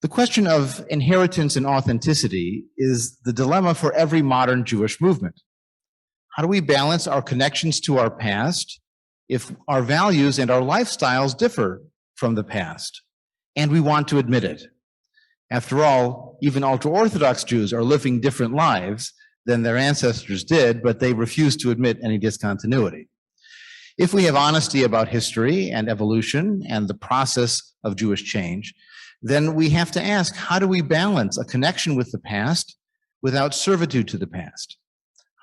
The question of inheritance and authenticity is the dilemma for every modern Jewish movement. How do we balance our connections to our past if our values and our lifestyles differ from the past, and we want to admit it? After all, even ultra-Orthodox Jews are living different lives than their ancestors did, but they refuse to admit any discontinuity. If we have honesty about history and evolution and the process of Jewish change, then we have to ask, how do we balance a connection with the past without servitude to the past?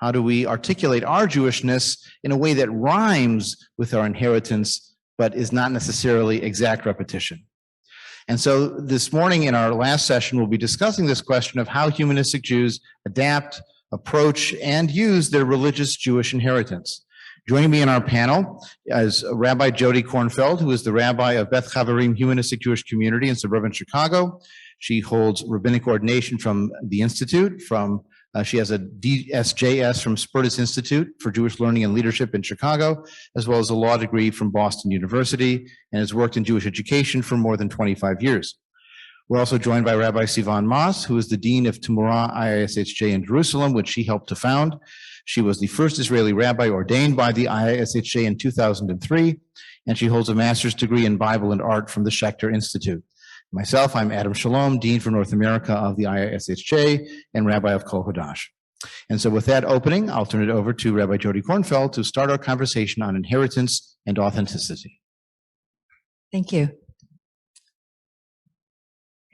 How do we articulate our Jewishness in a way that rhymes with our inheritance, but is not necessarily exact repetition? And so this morning in our last session, we'll be discussing this question of how humanistic Jews adapt, approach, and use their religious Jewish inheritance. Joining me in our panel is Rabbi Jody Kornfeld, who is the rabbi of Beth Chaverim Humanistic Jewish Community in suburban Chicago. She holds rabbinic ordination from the Institute. She has a DSJS from Spertus Institute for Jewish Learning and Leadership in Chicago, as well as a law degree from Boston University, and has worked in Jewish education for more than 25 years. We're also joined by Rabbi Sivan Moss, who is the Dean of Tumurah IISHJ in Jerusalem, which she helped to found. She was the first Israeli rabbi ordained by the IISHJ in 2003, and she holds a master's degree in Bible and Art from the Schechter Institute. Myself, I'm Adam Shalom, Dean for North America of the IISHJ and Rabbi of Kol Hadash. And so with that opening, I'll turn it over to Rabbi Jody Kornfeld to start our conversation on inheritance and authenticity. Thank you.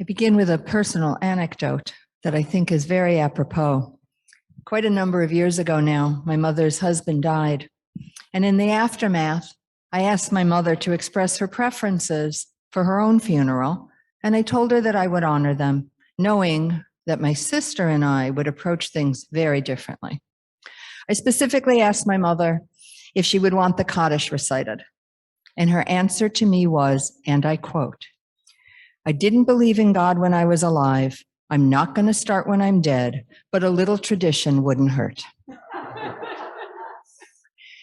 I begin with a personal anecdote that I think is very apropos. Quite a number of years ago now, my mother's husband died. And in the aftermath, I asked my mother to express her preferences for her own funeral, and I told her that I would honor them, knowing that my sister and I would approach things very differently. I specifically asked my mother if she would want the Kaddish recited. And her answer to me was, and I quote, "I didn't believe in God when I was alive. I'm not going to start when I'm dead, but a little tradition wouldn't hurt."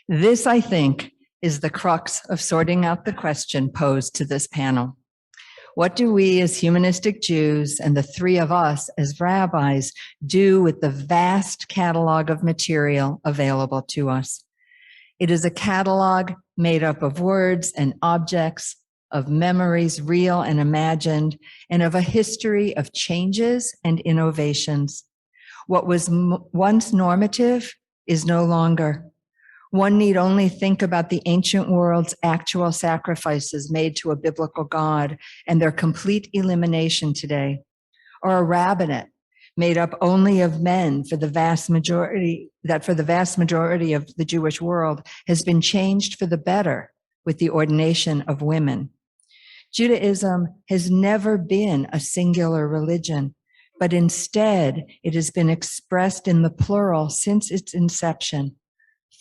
This, I think, is the crux of sorting out the question posed to this panel. What do we as humanistic Jews and the three of us as rabbis do with the vast catalog of material available to us? It is a catalog made up of words and objects, of memories, real and imagined, and of a history of changes and innovations. What was once normative is no longer. One need only think about the ancient world's actual sacrifices made to a biblical God and their complete elimination today, or a rabbinate made up only of men for the vast majority of the Jewish world has been changed for the better with the ordination of women. Judaism has never been a singular religion, but instead it has been expressed in the plural since its inception.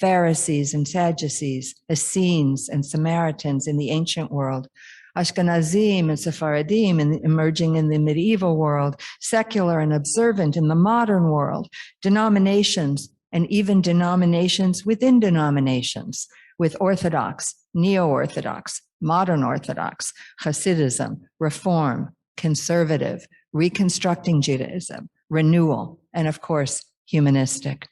Pharisees and Sadducees, Essenes and Samaritans in the ancient world, Ashkenazim and Sephardim emerging in the medieval world, secular and observant in the modern world, denominations and even denominations within denominations, with Orthodox, Neo-Orthodox, Modern Orthodox, Hasidism, Reform, Conservative, Reconstructing Judaism, Renewal, and of course, Humanistic.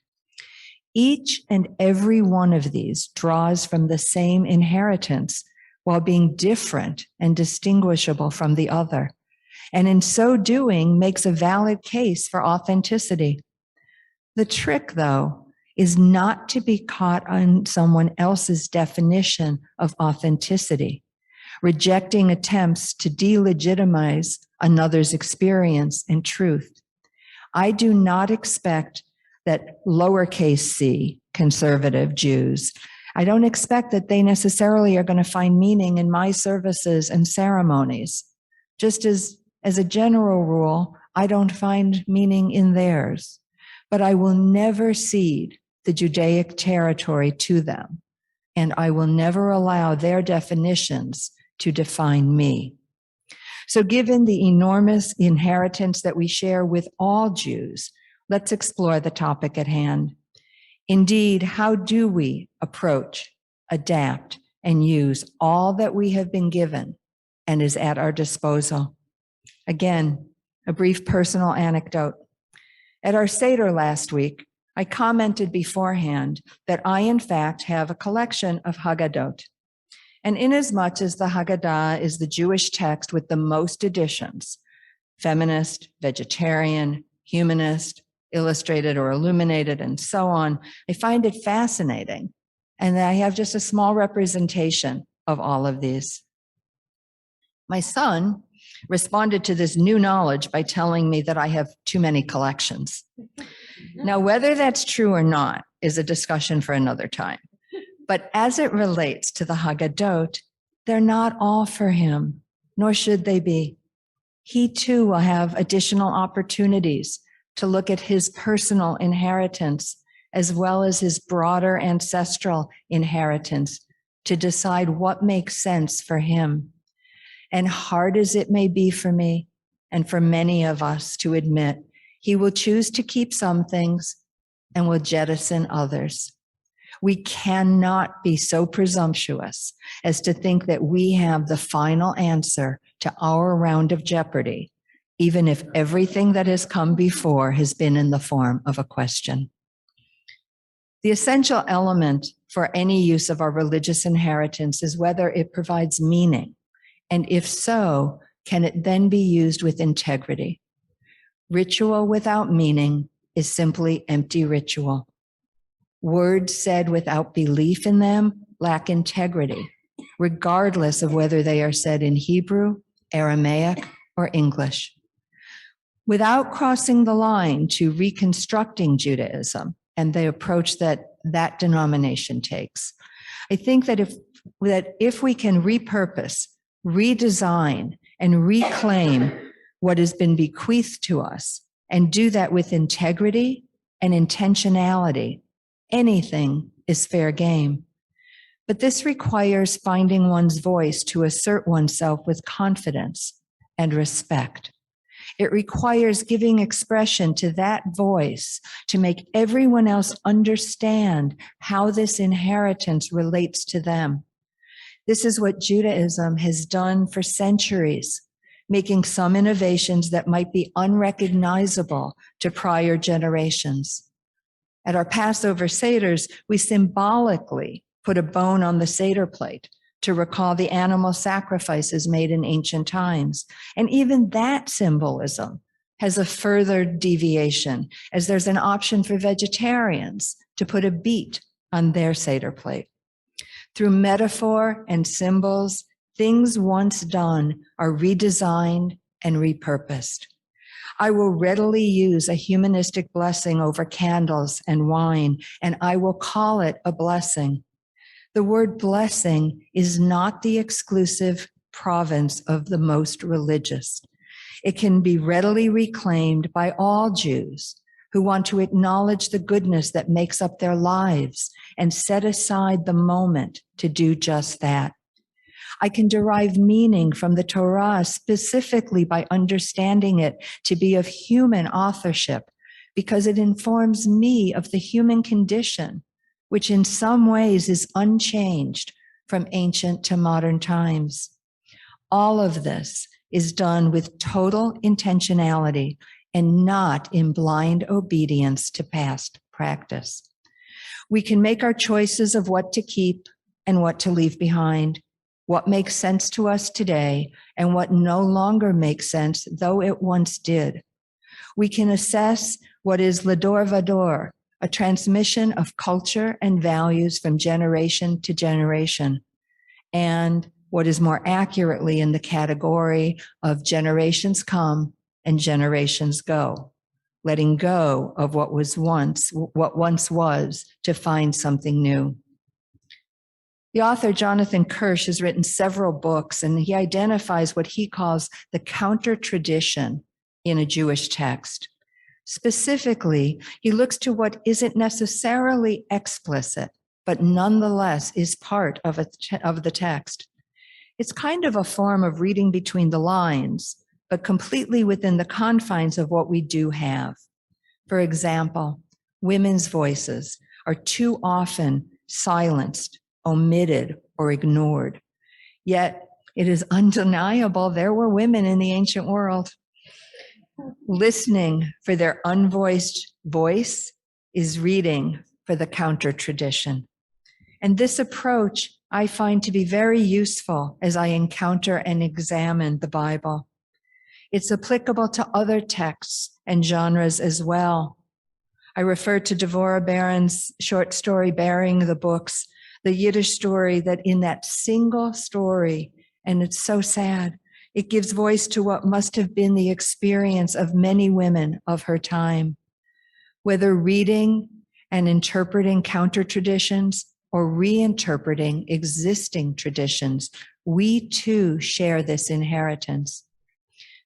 Each and every one of these draws from the same inheritance while being different and distinguishable from the other, and in so doing makes a valid case for authenticity. The trick, though, is not to be caught on someone else's definition of authenticity, rejecting attempts to delegitimize another's experience and truth. I do not expect that lowercase c, conservative Jews, I don't expect that they necessarily are going to find meaning in my services and ceremonies. Just as a general rule, I don't find meaning in theirs. But I will never cede the Judaic territory to them, and I will never allow their definitions to define me. So given the enormous inheritance that we share with all Jews, let's explore the topic at hand. Indeed, how do we approach, adapt, and use all that we have been given and is at our disposal? Again, a brief personal anecdote. At our Seder last week, I commented beforehand that I, in fact, have a collection of Haggadot. And inasmuch as the Haggadah is the Jewish text with the most editions, feminist, vegetarian, humanist, illustrated or illuminated, and so on, I find it fascinating. And I have just a small representation of all of these. My son responded to this new knowledge by telling me that I have too many collections. Now, whether that's true or not is a discussion for another time. But as it relates to the Haggadot, they're not all for him, nor should they be. He too will have additional opportunities to look at his personal inheritance as well as his broader ancestral inheritance to decide what makes sense for him. And hard as it may be for me and for many of us to admit, he will choose to keep some things and will jettison others. We cannot be so presumptuous as to think that we have the final answer to our round of jeopardy, even if everything that has come before has been in the form of a question. The essential element for any use of our religious inheritance is whether it provides meaning, and if so, can it then be used with integrity? Ritual without meaning is simply empty ritual. Words said without belief in them lack integrity, regardless of whether they are said in Hebrew, Aramaic, or English. Without crossing the line to reconstructing Judaism and the approach that that denomination takes, I think that if we can repurpose, redesign, and reclaim what has been bequeathed to us and do that with integrity and intentionality, anything is fair game. But this requires finding one's voice to assert oneself with confidence and respect. It requires giving expression to that voice to make everyone else understand how this inheritance relates to them. This is what Judaism has done for centuries, making some innovations that might be unrecognizable to prior generations. At our Passover Seders, we symbolically put a bone on the Seder plate to recall the animal sacrifices made in ancient times. And even that symbolism has a further deviation, as there's an option for vegetarians to put a beet on their Seder plate. Through metaphor and symbols, things once done are redesigned and repurposed. I will readily use a humanistic blessing over candles and wine, and I will call it a blessing. The word blessing is not the exclusive province of the most religious. It can be readily reclaimed by all Jews who want to acknowledge the goodness that makes up their lives and set aside the moment to do just that. I can derive meaning from the Torah specifically by understanding it to be of human authorship, because it informs me of the human condition, which in some ways is unchanged from ancient to modern times. All of this is done with total intentionality and not in blind obedience to past practice. We can make our choices of what to keep and what to leave behind, what makes sense to us today and what no longer makes sense, though it once did. We can assess what is l'dor vador, a transmission of culture and values from generation to generation, and what is more accurately in the category of generations come and generations go, letting go of what once was to find something new. The author Jonathan Kirsch has written several books, and he identifies what he calls the counter-tradition in a Jewish text. Specifically, he looks to what isn't necessarily explicit, but nonetheless is part of the text. It's kind of a form of reading between the lines, but completely within the confines of what we do have. For example, women's voices are too often silenced, omitted, or ignored. Yet, It is undeniable there were women in the ancient world. Listening for their unvoiced voice is reading for the counter tradition. And this approach I find to be very useful as I encounter and examine the Bible. It's applicable to other texts and genres as well. I refer to Devorah Barron's short story, Bearing the Books, the Yiddish story that in that single story, and it's so sad, it gives voice to what must have been the experience of many women of her time. Whether reading and interpreting counter traditions or reinterpreting existing traditions, we too share this inheritance.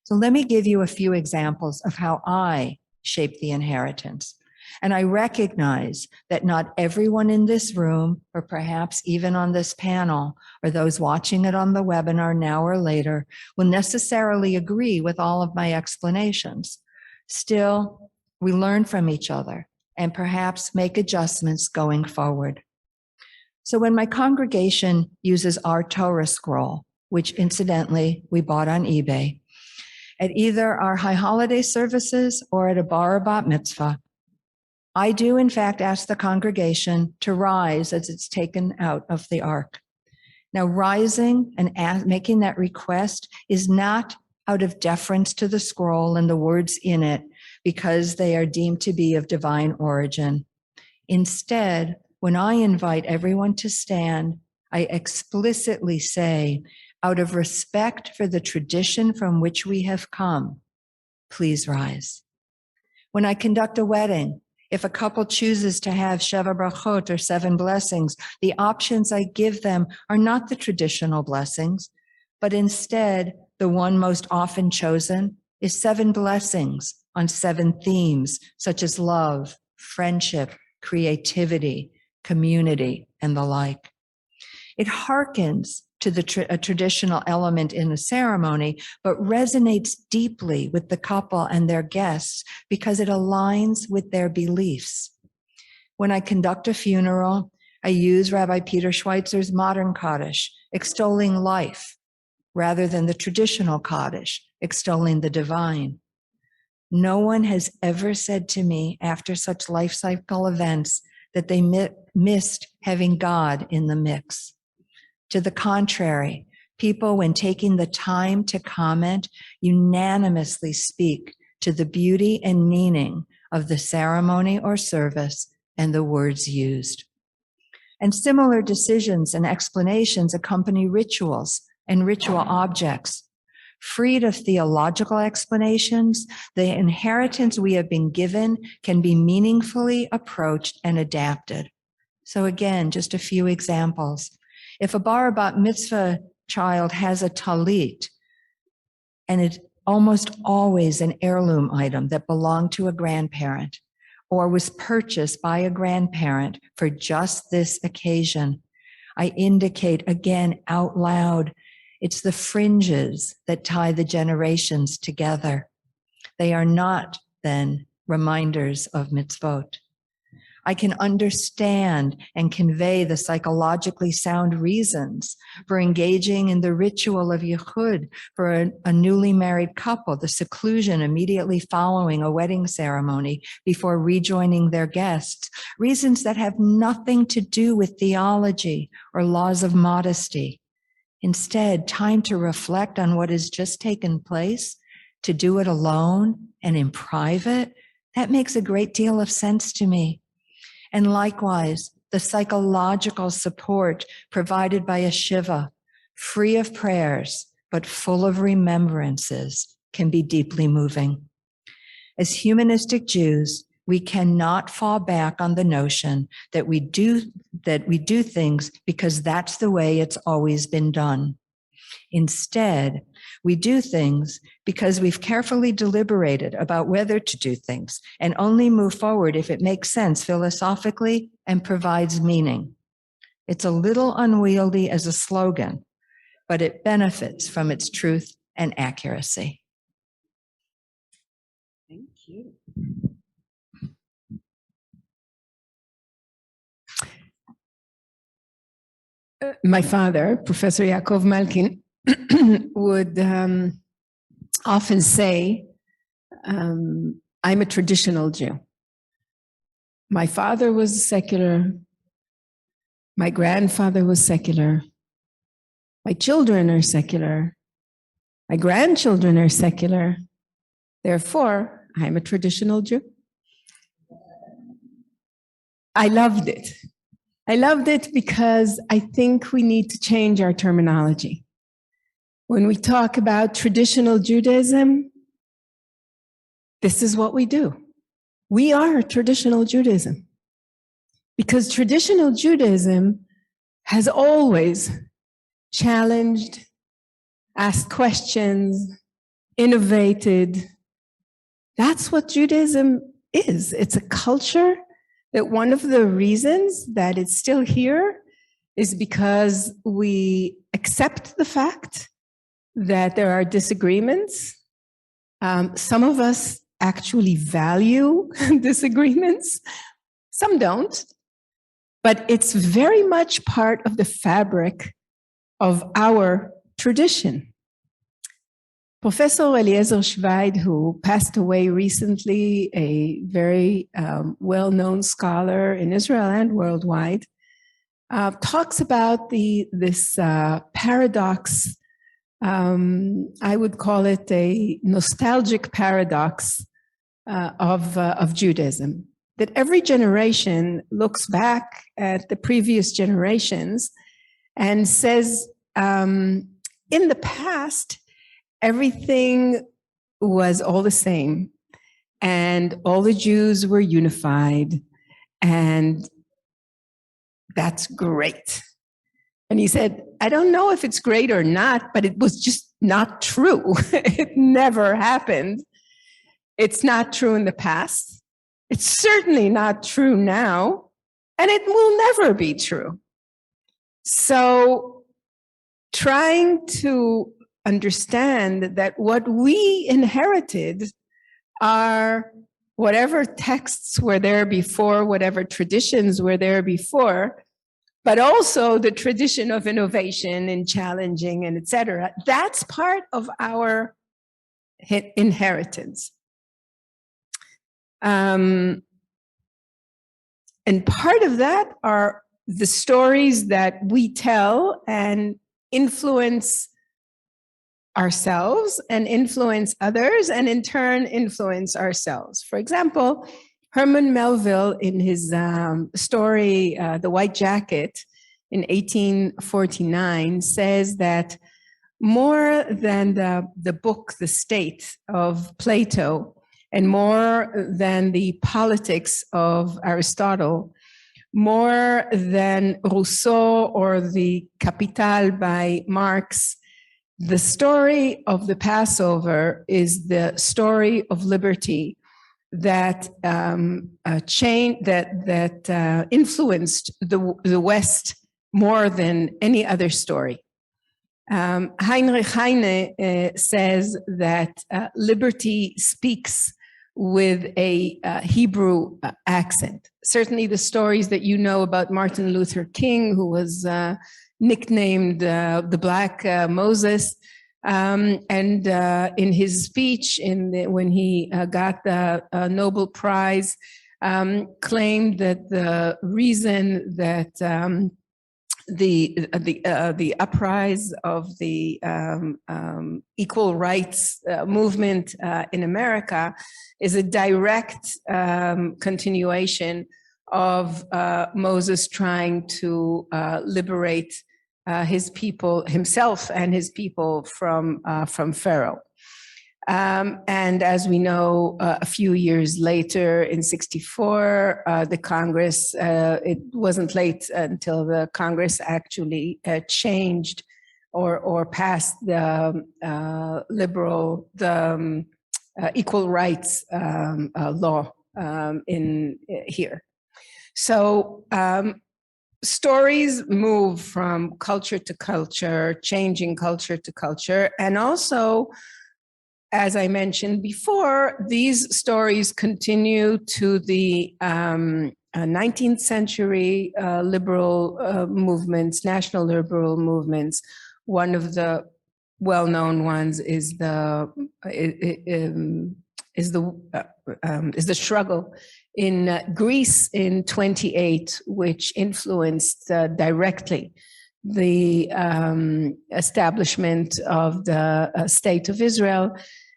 So let me give you a few examples of how I shape the inheritance. And I recognize that not everyone in this room, or perhaps even on this panel, or those watching it on the webinar now or later, will necessarily agree with all of my explanations. Still, we learn from each other and perhaps make adjustments going forward. So when my congregation uses our Torah scroll, which incidentally we bought on eBay, at either our high holiday services or at a bar or bat mitzvah, I do in fact ask the congregation to rise as it's taken out of the ark. Now, rising and making that request is not out of deference to the scroll and the words in it because they are deemed to be of divine origin. Instead, when I invite everyone to stand, I explicitly say, out of respect for the tradition from which we have come, please rise. When I conduct a wedding, if a couple chooses to have Sheva Brachot or 7 blessings, the options I give them are not the traditional blessings, but instead the one most often chosen is 7 blessings on 7 themes such as love, friendship, creativity, community, and the like. It hearkens to a traditional element in the ceremony, but resonates deeply with the couple and their guests because it aligns with their beliefs. When I conduct a funeral, I use Rabbi Peter Schweitzer's modern Kaddish, extolling life, rather than the traditional Kaddish, extolling the divine. No one has ever said to me after such life cycle events that they missed having God in the mix. To the contrary, people, when taking the time to comment, unanimously speak to the beauty and meaning of the ceremony or service and the words used. And similar decisions and explanations accompany rituals and ritual objects. Freed of theological explanations, the inheritance we have been given can be meaningfully approached and adapted. So again, just a few examples. If a bar or bat mitzvah child has a talit, and it's almost always an heirloom item that belonged to a grandparent or was purchased by a grandparent for just this occasion, I indicate again out loud, it's the fringes that tie the generations together. They are not then reminders of mitzvot. I can understand and convey the psychologically sound reasons for engaging in the ritual of yichud for a newly married couple, the seclusion immediately following a wedding ceremony before rejoining their guests, reasons that have nothing to do with theology or laws of modesty. Instead, time to reflect on what has just taken place, to do it alone and in private, that makes a great deal of sense to me. And likewise, the psychological support provided by a shiva, free of prayers, but full of remembrances, can be deeply moving. As humanistic Jews, we cannot fall back on the notion that we do things because that's the way it's always been done. Instead, we do things because we've carefully deliberated about whether to do things and only move forward if it makes sense philosophically and provides meaning. It's a little unwieldy as a slogan, but it benefits from its truth and accuracy. Thank you. My father, Professor Yaakov Malkin, would often say, I'm a traditional Jew. My father was secular. My grandfather was secular. My children are secular. My grandchildren are secular. Therefore, I'm a traditional Jew. I loved it. I loved it because I think we need to change our terminology. When we talk about traditional Judaism, this is what we do. We are traditional Judaism. Because traditional Judaism has always challenged, asked questions, innovated. That's what Judaism is. It's a culture that one of the reasons that it's still here is because we accept the fact that there are disagreements. Some of us actually value disagreements. Some don't. But it's very much part of the fabric of our tradition. Professor Eliezer Schweid, who passed away recently, a very well-known scholar in Israel and worldwide, talks about this paradox. I would call it a nostalgic paradox of Judaism. That every generation looks back at the previous generations and says, in the past, everything was all the same, and all the Jews were unified, and that's great. And he said, I don't know if it's great or not, but it was just not true. It never happened. It's not true in the past. It's certainly not true now, and it will never be true. So trying to understand that what we inherited are whatever texts were there before, whatever traditions were there before, but also the tradition of innovation and challenging and et cetera. That's part of our inheritance. And part of that are the stories that we tell and influence ourselves and influence others, and in turn influence ourselves. For example, Herman Melville, in his story, The White Jacket, in 1849, says that more than the book, The State of Plato, and more than the politics of Aristotle, more than Rousseau or the Capital by Marx, the story of the Passover is the story of liberty that influenced the West more than any other story. Heinrich Heine says that liberty speaks with a Hebrew accent. Certainly the stories that you know about Martin Luther King, who was nicknamed the Black Moses, and in his speech when he got the Nobel Prize, claimed that the reason that the uprise of the equal rights movement in America is a direct continuation of Moses trying to liberate his people, himself and his people from Pharaoh. And as we know, a few years later, in '64, the Congress, it wasn't late until the Congress actually changed or passed the equal rights law in here. So stories move from culture to culture, changing culture to culture, and also, as I mentioned before, these stories continue to the 19th century liberal movements, national liberal movements. One of the well-known ones is the struggle in Greece in 28, which influenced directly the establishment of the State of Israel,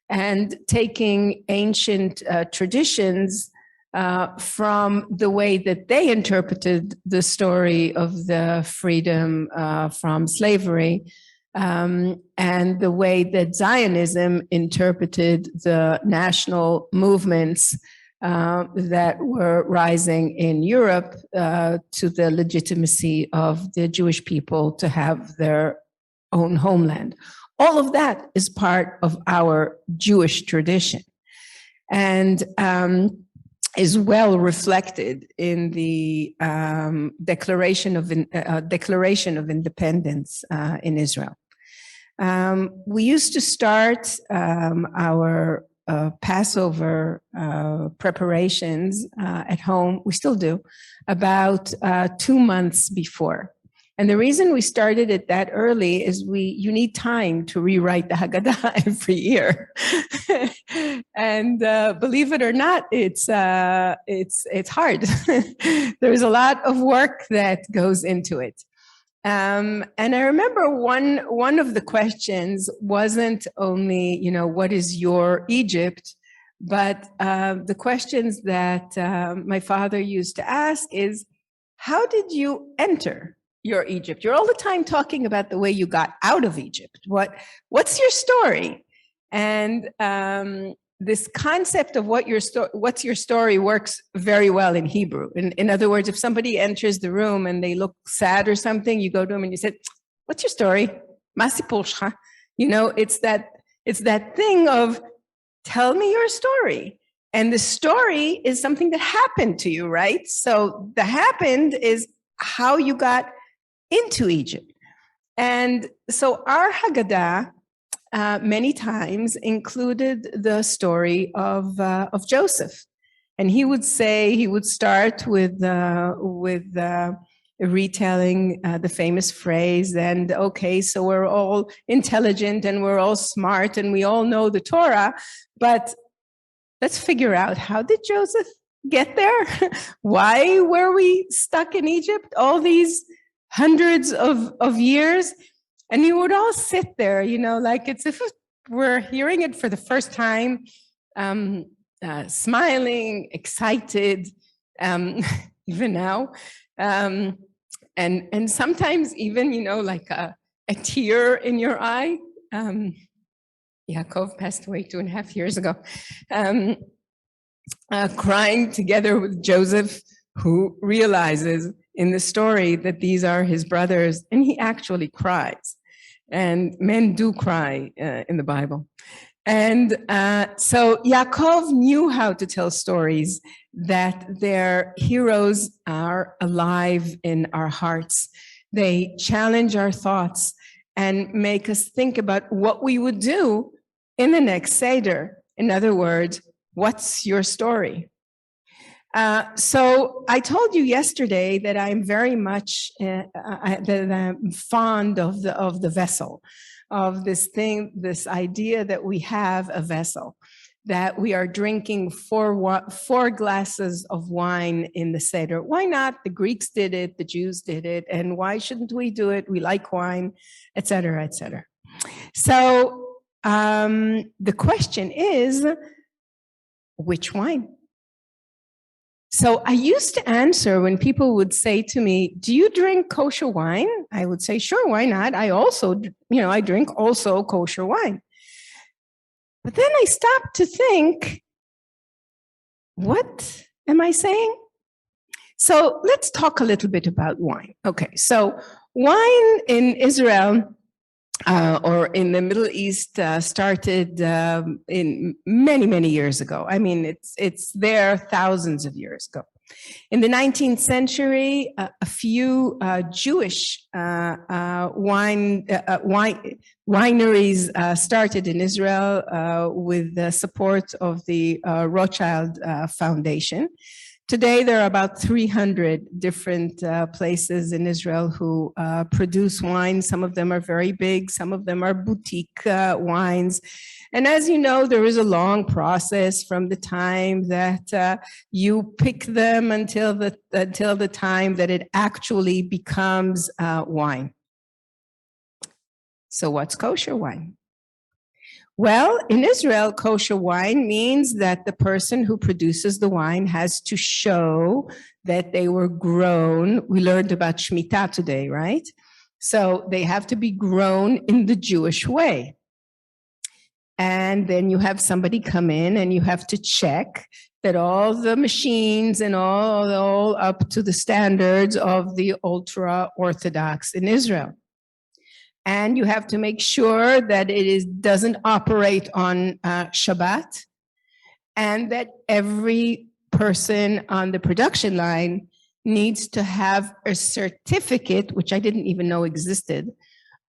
and taking ancient traditions from the way that they interpreted the story of the freedom from slavery, and the way that Zionism interpreted the national movements that were rising in Europe to the legitimacy of the Jewish people to have their own homeland. All of that is part of our Jewish tradition, and is well reflected in the Declaration of Independence in Israel. We used to start our Passover preparations at home, we still do, about 2 months before. And the reason we started it that early is you need time to rewrite the Haggadah every year. And believe it or not, it's hard. There's a lot of work that goes into it. And I remember one of the questions wasn't only, what is your Egypt, but the questions that my father used to ask is, how did you enter your Egypt? You're all the time talking about the way you got out of Egypt. What's your story? And this concept of what's your story works very well in Hebrew. In other words, if somebody enters the room and they look sad or something, you go to them and you say, "What's your story? Ma sipur shcha?" It's that thing of, tell me your story. And the story is something that happened to you, right? So the happened is how you got into Egypt. And so our Haggadah many times included the story of Joseph. And he would start with retelling the famous phrase, and okay, so we're all intelligent and we're all smart and we all know the Torah, but let's figure out, how did Joseph get there? Why were we stuck in Egypt all these hundreds of years? And he would all sit there, like it's if we're hearing it for the first time, smiling, excited, even now. And sometimes even, like a tear in your eye. Yaakov passed away 2.5 years ago. Crying together with Joseph, who realizes in the story that these are his brothers, and he actually cries. And men do cry in the Bible. And so Yaakov knew how to tell stories that their heroes are alive in our hearts. They challenge our thoughts and make us think about what we would do in the next Seder. In other words, what's your story? So I told you yesterday that I'm very much that I'm fond of the vessel, of this idea that we have a vessel, that we are drinking four glasses of wine in the Seder. Why not? The Greeks did it, the Jews did it, and why shouldn't we do it? We like wine, et cetera, et cetera. So the question is, which wine? So I used to answer when people would say to me, do you drink kosher wine? I would say, sure, why not? I also, I drink also kosher wine. But then I stopped to think, what am I saying? So let's talk a little bit about wine. Okay, so wine in Israel or in the Middle East started in many years ago. I mean, it's there thousands of years ago. In the 19th century, a few Jewish wineries started in Israel with the support of the Rothschild Foundation. Today, there are about 300 different places in Israel who produce wine. Some of them are very big, some of them are boutique wines. And as you know, there is a long process from the time that you pick them until the time that it actually becomes wine. So what's kosher wine? Well, in Israel, kosher wine means that the person who produces the wine has to show that they were grown. We learned about Shemitah today, right? So they have to be grown in the Jewish way. And then you have somebody come in and you have to check that all the machines and all up to the standards of the ultra-Orthodox in Israel. And you have to make sure that it doesn't operate on Shabbat, and that every person on the production line needs to have a certificate, which I didn't even know existed,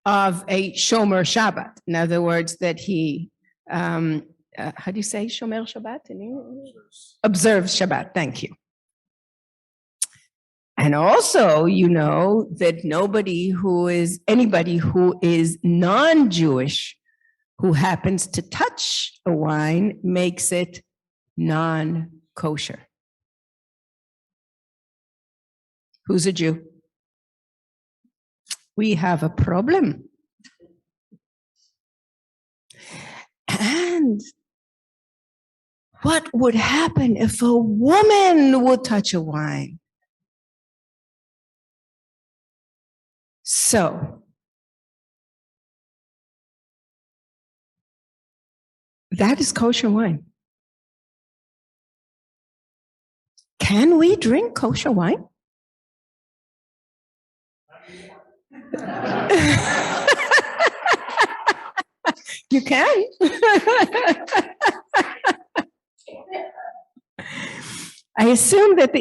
of a Shomer Shabbat. In other words, that he, how do you say Shomer Shabbat in English? Observes Shabbat, thank you. And also, you know that anybody who is non-Jewish who happens to touch a wine makes it non-kosher. Who's a Jew? We have a problem. And what would happen if a woman would touch a wine? So, that is kosher wine. Can we drink kosher wine? You can. I assume that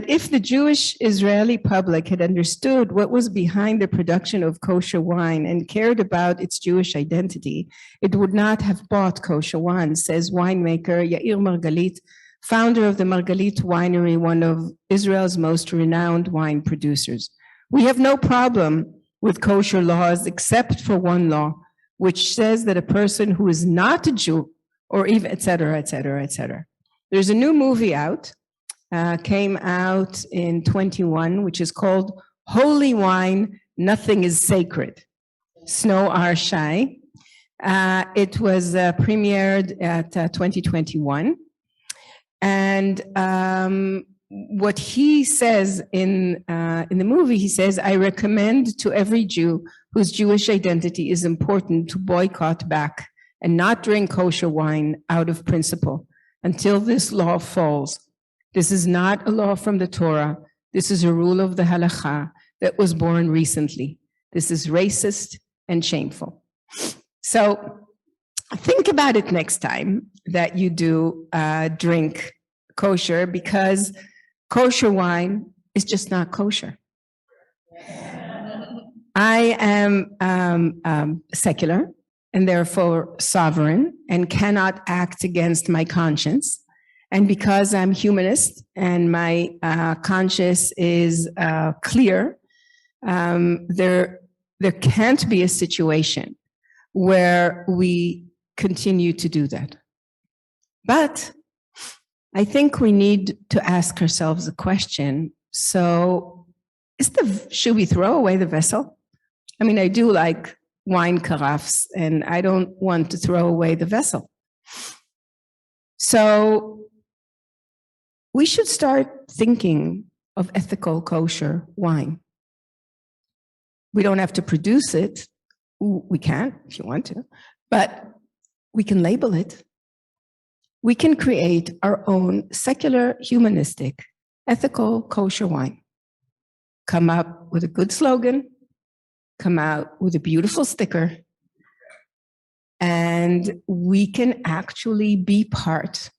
if the Jewish Israeli public had understood what was behind the production of kosher wine and cared about its Jewish identity, it would not have bought kosher wine, says winemaker Yair Margalit, founder of the Margalit Winery, one of Israel's most renowned wine producers. We have no problem with kosher laws except for one law, which says that a person who is not a Jew, or even et cetera, et cetera, et cetera. There's a new movie out, came out in 21, which is called Holy Wine, Nothing is Sacred. Snow R. Shai. It was premiered at 2021. And what he says in the movie, he says, I recommend to every Jew whose Jewish identity is important to boycott back and not drink kosher wine out of principle until this law falls. This is not a law from the Torah. This is a rule of the halakha that was born recently. This is racist and shameful. So think about it next time that you do drink kosher, because kosher wine is just not kosher. I am secular and therefore sovereign and cannot act against my conscience. And because I'm humanist and my conscience is clear, there can't be a situation where we continue to do that. But I think we need to ask ourselves a question. So should we throw away the vessel? I mean, I do like wine carafes, and I don't want to throw away the vessel. So we should start thinking of ethical kosher wine. We don't have to produce it. We can if you want to, but we can label it. We can create our own secular, humanistic, ethical kosher wine. Come up with a good slogan, come out with a beautiful sticker, and we can actually be part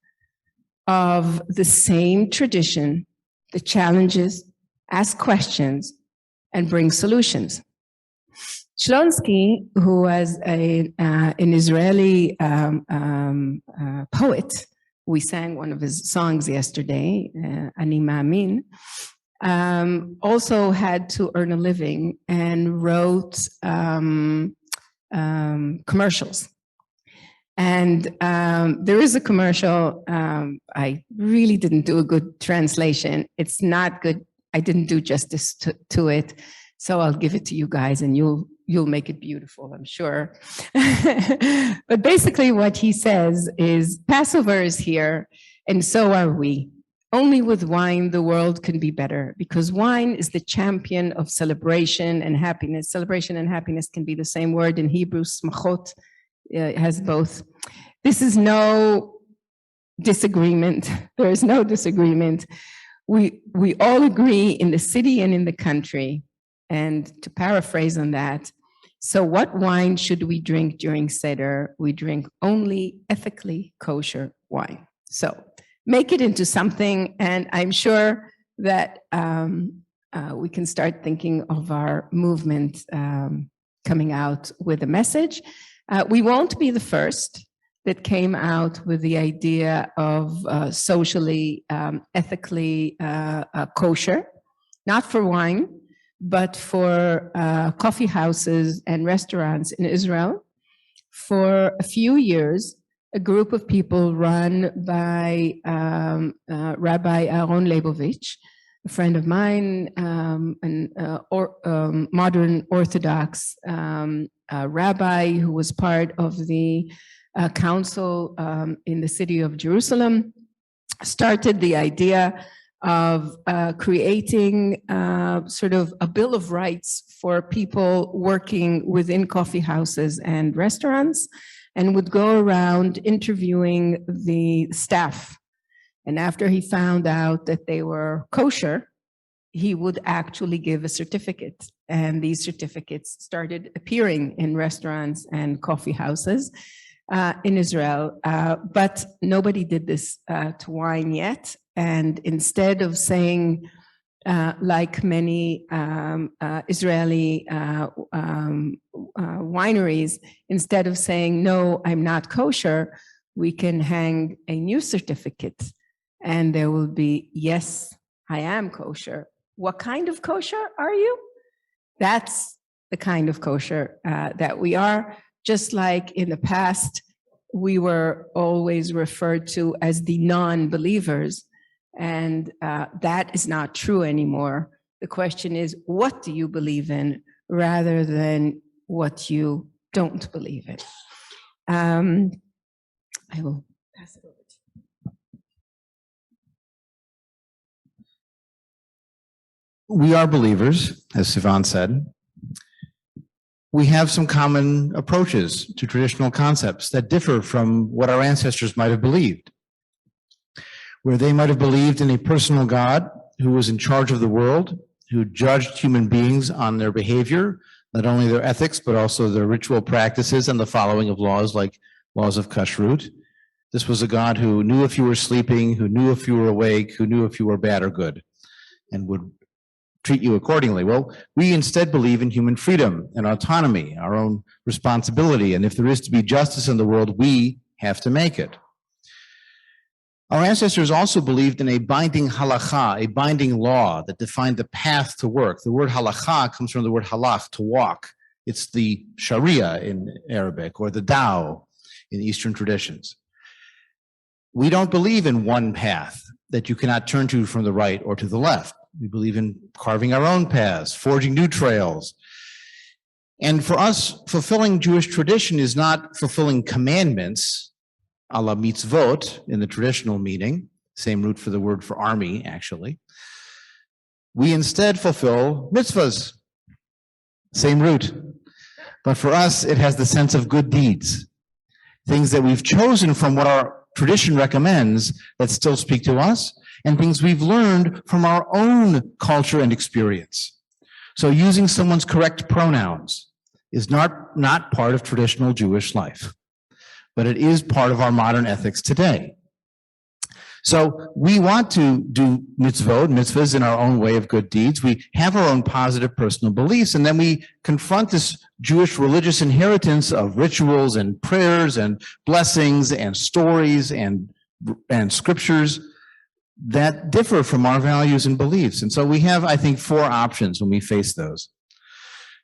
of the same tradition that challenges, asks questions, and brings solutions. Shlonsky, who was an Israeli poet, We sang one of his songs yesterday, Ani Ma'amin. Also had to earn a living and wrote commercials. And there is a commercial. I really didn't do a good translation. It's not good. I didn't do justice to it. So I'll give it to you guys and you'll make it beautiful, I'm sure. But basically what he says is Passover is here and so are we. Only with wine the world can be better, because wine is the champion of celebration and happiness. Celebration and happiness can be the same word in Hebrew. Smachot has both. This is no disagreement. There is no disagreement. We all agree in the city and in the country. And to paraphrase on that, so what wine should we drink during Seder? We drink only ethically kosher wine. So make it into something, and I'm sure that we can start thinking of our movement coming out with a message. We won't be the first that came out with the idea of socially, ethically kosher, not for wine, but for coffee houses and restaurants in Israel. For a few years, a group of people run by Rabbi Aaron Leibovich, a friend of mine, modern Orthodox rabbi who was part of the council in the city of Jerusalem, started the idea of creating sort of a bill of rights for people working within coffee houses and restaurants, and would go around interviewing the staff. And after he found out that they were kosher, he would actually give a certificate. And these certificates started appearing in restaurants and coffee houses in Israel. But nobody did this to wine yet. And instead of saying, like many Israeli wineries, instead of saying, no, I'm not kosher, we can hang a new certificate and there will be, yes, I am kosher. What kind of kosher are you? That's the kind of kosher that we are. Just like in the past, we were always referred to as the non-believers. And that is not true anymore. The question is, what do you believe in rather than what you don't believe in? I will pass it over to you. We are believers, as Sivan said. We have some common approaches to traditional concepts that differ from what our ancestors might have believed, where they might have believed in a personal God who was in charge of the world, who judged human beings on their behavior, not only their ethics, but also their ritual practices and the following of laws like laws of kashrut. This was a God who knew if you were sleeping, who knew if you were awake, who knew if you were bad or good, and would treat you accordingly. Well, we instead believe in human freedom and autonomy, our own responsibility, and if there is to be justice in the world, we have to make it. Our ancestors also believed in a binding halakha, a binding law that defined the path to work. The word halakha comes from the word halach, to walk. It's the Sharia in Arabic, or the Tao in Eastern traditions. We don't believe in one path that you cannot turn to from the right or to the left. We believe in carving our own paths, forging new trails. And for us, fulfilling Jewish tradition is not fulfilling commandments, a la mitzvot in the traditional meaning, same root for the word for army, actually. We instead fulfill mitzvahs, same root. But for us, it has the sense of good deeds, things that we've chosen from what our tradition recommends that still speak to us, and things we've learned from our own culture and experience. So using someone's correct pronouns is not part of traditional Jewish life, but it is part of our modern ethics today. So we want to do mitzvahs in our own way of good deeds. We have our own positive personal beliefs, and then we confront this Jewish religious inheritance of rituals and prayers and blessings and stories and and scriptures that differ from our values and beliefs. And so we have, I think, four options when we face those.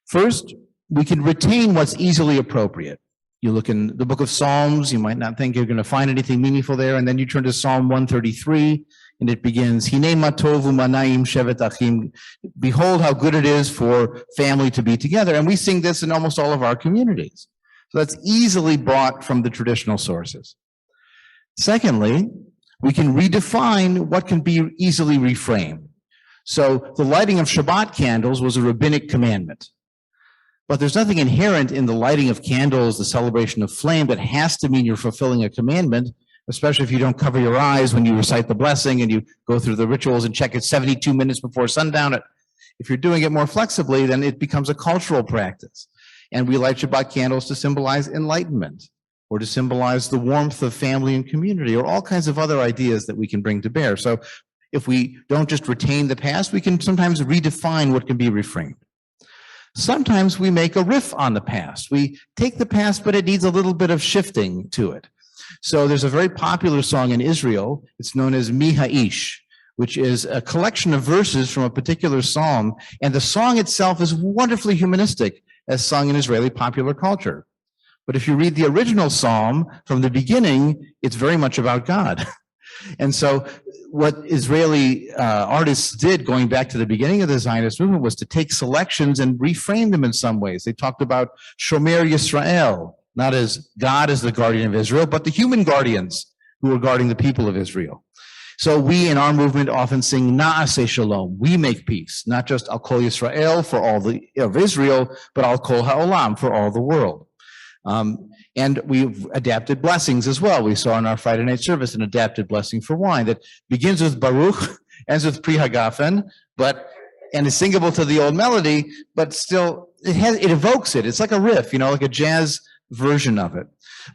First, we can retain what's easily appropriate. You look in the book of Psalms, you might not think you're going to find anything meaningful there, and then you turn to Psalm 133, and it begins, Hine ma tov u'manayim shevet achim. Behold how good it is for family to be together. And we sing this in almost all of our communities. So that's easily brought from the traditional sources. Secondly, we can redefine what can be easily reframed. So the lighting of Shabbat candles was a rabbinic commandment. But there's nothing inherent in the lighting of candles, the celebration of flame, that has to mean you're fulfilling a commandment, especially if you don't cover your eyes when you recite the blessing and you go through the rituals and check it 72 minutes before sundown. If you're doing it more flexibly, then it becomes a cultural practice. And we light Shabbat candles to symbolize enlightenment, or to symbolize the warmth of family and community, or all kinds of other ideas that we can bring to bear. So if we don't just retain the past, we can sometimes redefine what can be reframed. Sometimes we make a riff on the past. We take the past, but it needs a little bit of shifting to it. So there's a very popular song in Israel. It's known as Mi Ha'ish, which is a collection of verses from a particular psalm. And the song itself is wonderfully humanistic, as sung in Israeli popular culture. But if you read the original psalm from the beginning, it's very much about God. And so what Israeli artists did going back to the beginning of the Zionist movement was to take selections and reframe them in some ways. They talked about Shomer Yisrael, not as God as the guardian of Israel, but the human guardians who are guarding the people of Israel. So we in our movement often sing Na'aseh Shalom, we make peace, not just Al Kol Yisrael for all of Israel, but Al Kol Ha'olam for all the world. And we've adapted blessings as well. We saw in our Friday night service an adapted blessing for wine that begins with Baruch, ends with Pri Hagafen, and is singable to the old melody, but still it evokes it. It's like a riff, like a jazz version of it.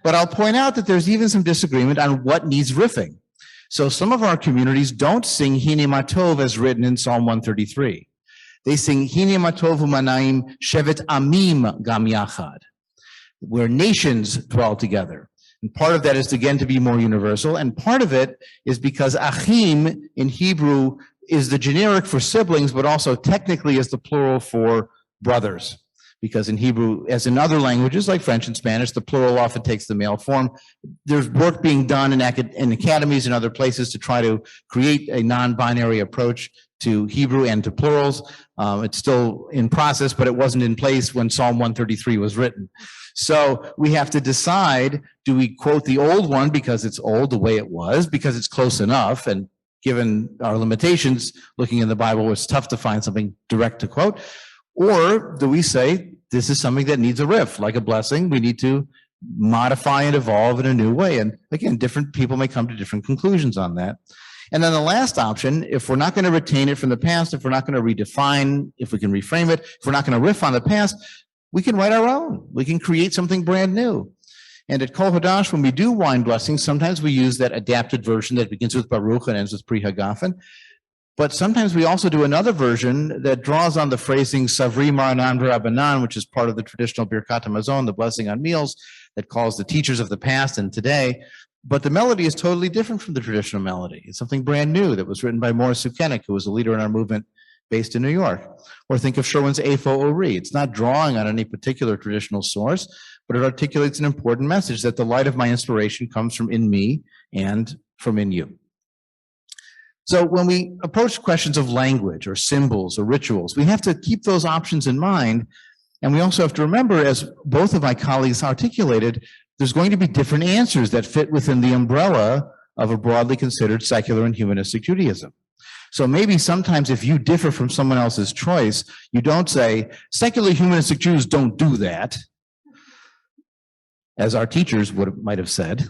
But I'll point out that there's even some disagreement on what needs riffing. So some of our communities don't sing Hine ma tov as written in Psalm 133. They sing Hine ma tov u'manayim shevet amim gam yachad, where nations dwell together. And part of that is, again, to be more universal. And part of it is because achim in Hebrew is the generic for siblings, but also technically is the plural for brothers. Because in Hebrew, as in other languages like French and Spanish, the plural often takes the male form. There's work being done in academies and other places to try to create a non-binary approach to Hebrew and to plurals. It's still in process, but it wasn't in place when Psalm 133 was written. So we have to decide, do we quote the old one because it's old the way it was, because it's close enough, and given our limitations, looking in the Bible, it's tough to find something direct to quote, or do we say this is something that needs a riff, like a blessing, we need to modify and evolve in a new way? And again, different people may come to different conclusions on that. And then the last option, if we're not going to retain it from the past, if we're not going to redefine, if we can reframe it, if we're not going to riff on the past, we can write our own. We can create something brand new. And at Kol Hadash, when we do wine blessings, sometimes we use that adapted version that begins with Baruch and ends with Pri Hagafen. But sometimes we also do another version that draws on the phrasing Savri Maranan V'Rabanan, which is part of the traditional Birkat HaMazon, the blessing on meals, that calls the teachers of the past and today. But the melody is totally different from the traditional melody. It's something brand new that was written by Morris Sukenik, who was a leader in our movement based in New York. Or think of Sherwin's Eifo Ori. It's not drawing on any particular traditional source, but it articulates an important message that the light of my inspiration comes from in me and from in you. So when we approach questions of language or symbols or rituals, we have to keep those options in mind. And we also have to remember, as both of my colleagues articulated, there's going to be different answers that fit within the umbrella of a broadly considered secular and humanistic Judaism. So maybe sometimes if you differ from someone else's choice, you don't say, secular humanistic Jews don't do that, as our teachers might have said.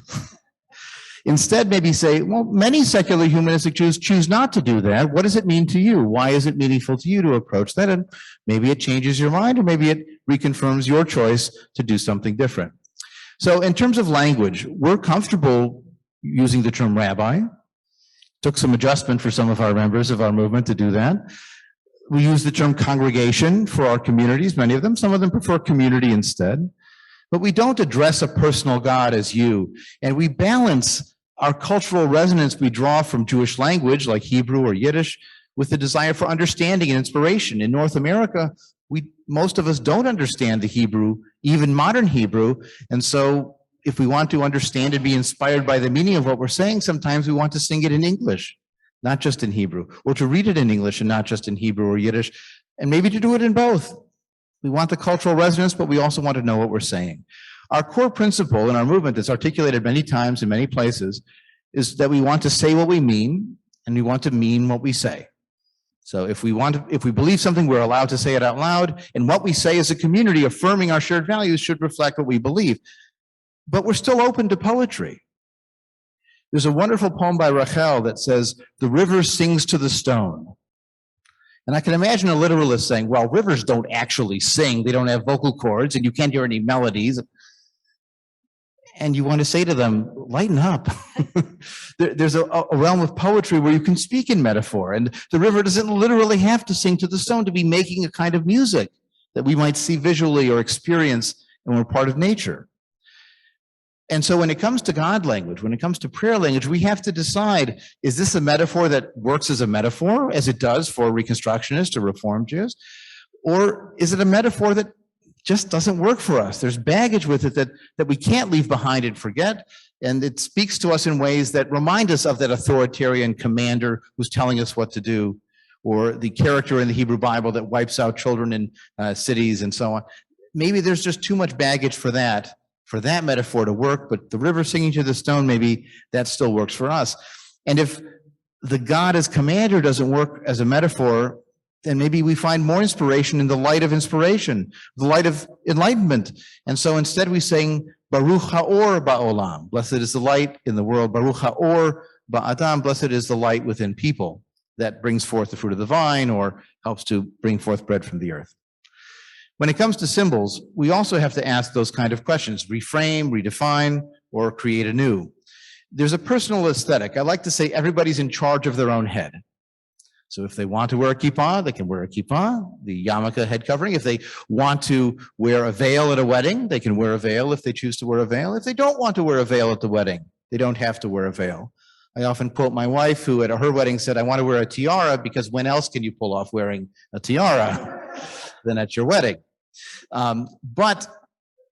Instead, maybe say, well, many secular humanistic Jews choose not to do that. What does it mean to you? Why is it meaningful to you to approach that? And maybe it changes your mind, or maybe it reconfirms your choice to do something different. So in terms of language, we're comfortable using the term rabbi. Took some adjustment for some of our members of our movement to do that. We use the term congregation for our communities, many of them. Some of them prefer community instead. But we don't address a personal God as you. And we balance Our cultural resonance we draw from Jewish language, like Hebrew or Yiddish, with the desire for understanding and inspiration. In North America, most of us don't understand the Hebrew, even modern Hebrew. And so if we want to understand and be inspired by the meaning of what we're saying, sometimes we want to sing it in English, not just in Hebrew, or to read it in English and not just in Hebrew or Yiddish, and maybe to do it in both. We want the cultural resonance, but we also want to know what we're saying. Our core principle in our movement that's articulated many times in many places is that we want to say what we mean, and we want to mean what we say. So if we believe something, we're allowed to say it out loud, and what we say as a community affirming our shared values should reflect what we believe. But we're still open to poetry. There's a wonderful poem by Rachel that says, "The river sings to the stone." And I can imagine a literalist saying, well, rivers don't actually sing. They don't have vocal cords, and you can't hear any melodies. And you want to say to them, lighten up. There's a realm of poetry where you can speak in metaphor, and the river doesn't literally have to sing to the stone to be making a kind of music that we might see visually or experience, and we're part of nature. And so when it comes to God language, when it comes to prayer language, we have to decide, is this a metaphor that works as a metaphor, as it does for Reconstructionists or Reform Jews? Or is it a metaphor that just doesn't work for us? There's baggage with it that we can't leave behind and forget. And it speaks to us in ways that remind us of that authoritarian commander who's telling us what to do, or the character in the Hebrew Bible that wipes out children in cities and so on. Maybe there's just too much baggage for that metaphor to work, but the river singing to the stone, maybe that still works for us. And if the God as commander doesn't work as a metaphor, then maybe we find more inspiration in the light of inspiration, the light of enlightenment. And so instead we sing, Baruch Ha'or Ba'olam, blessed is the light in the world, Baruch Ha'or Ba'adam, blessed is the light within people that brings forth the fruit of the vine or helps to bring forth bread from the earth. When it comes to symbols, we also have to ask those kind of questions, reframe, redefine, or create anew. There's a personal aesthetic. I like to say everybody's in charge of their own head. So if they want to wear a kippah, they can wear a kippah, the yarmulke head covering. If they want to wear a veil at a wedding, they can wear a veil if they choose to wear a veil. If they don't want to wear a veil at the wedding, they don't have to wear a veil. I often quote my wife, who at her wedding said, I want to wear a tiara because when else can you pull off wearing a tiara than at your wedding? But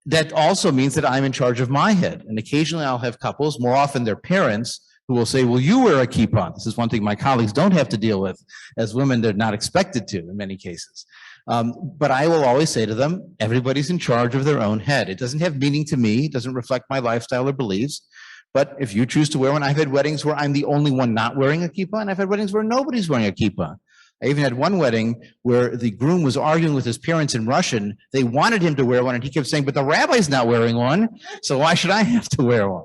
that also means that I'm in charge of my head. And occasionally I'll have couples, more often their parents, who will say, will you wear a kippah? This is one thing my colleagues don't have to deal with. As women, they're not expected to in many cases. But I will always say to them, everybody's in charge of their own head. It doesn't have meaning to me. It doesn't reflect my lifestyle or beliefs. But if you choose to wear one, I've had weddings where I'm the only one not wearing a kippah, and I've had weddings where nobody's wearing a kippah. I even had one wedding where the groom was arguing with his parents in Russian. They wanted him to wear one, and he kept saying, but the rabbi's not wearing one, so why should I have to wear one?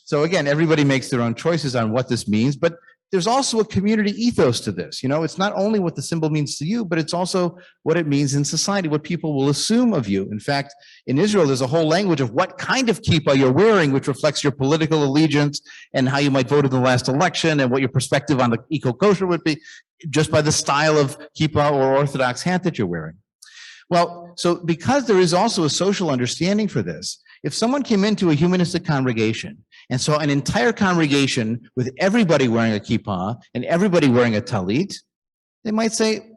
So again, everybody makes their own choices on what this means, but there's also a community ethos to this. You know, it's not only what the symbol means to you, but it's also what it means in society, what people will assume of you. In fact, in Israel, there's a whole language of what kind of kippah you're wearing, which reflects your political allegiance and how you might vote in the last election and what your perspective on the eco-kosher would be, just by the style of kippah or Orthodox hat that you're wearing. Well, so because there is also a social understanding for this, if someone came into a humanistic congregation and saw an entire congregation with everybody wearing a kippah and everybody wearing a talit, they might say,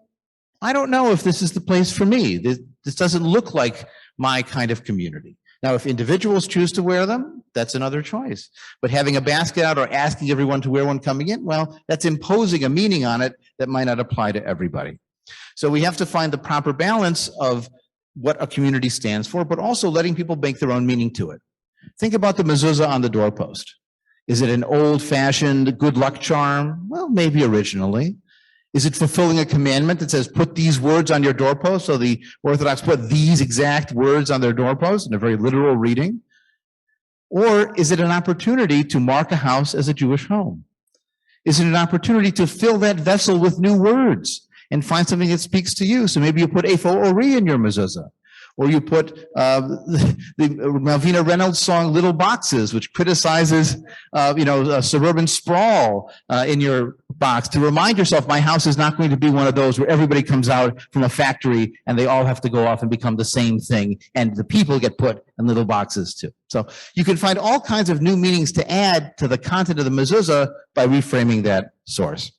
I don't know if this is the place for me. This doesn't look like my kind of community. Now, if individuals choose to wear them, that's another choice. But having a basket out or asking everyone to wear one coming in, well, that's imposing a meaning on it that might not apply to everybody. So we have to find the proper balance of what a community stands for, but also letting people make their own meaning to it. Think about the mezuzah on the doorpost. Is it an old-fashioned good luck charm? Well, maybe originally. Is it fulfilling a commandment that says, put these words on your doorpost? So the Orthodox put these exact words on their doorpost in a very literal reading. Or is it an opportunity to mark a house as a Jewish home? Is it an opportunity to fill that vessel with new words and find something that speaks to you? So maybe you put Ephod Ori in your mezuzah. Or you put the Malvina Reynolds song Little Boxes, which criticizes, suburban sprawl in your box to remind yourself, my house is not going to be one of those where everybody comes out from a factory and they all have to go off and become the same thing, and the people get put in little boxes too. So you can find all kinds of new meanings to add to the content of the mezuzah by reframing that source.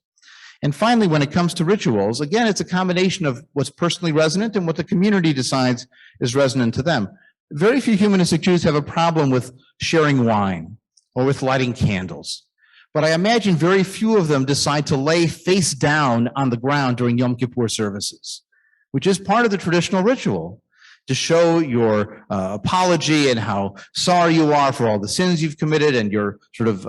And finally, when it comes to rituals, again, it's a combination of what's personally resonant and what the community decides is resonant to them. Very few humanistic Jews have a problem with sharing wine or with lighting candles. But I imagine very few of them decide to lay face down on the ground during Yom Kippur services, which is part of the traditional ritual, to show your apology and how sorry you are for all the sins you've committed, and you're sort of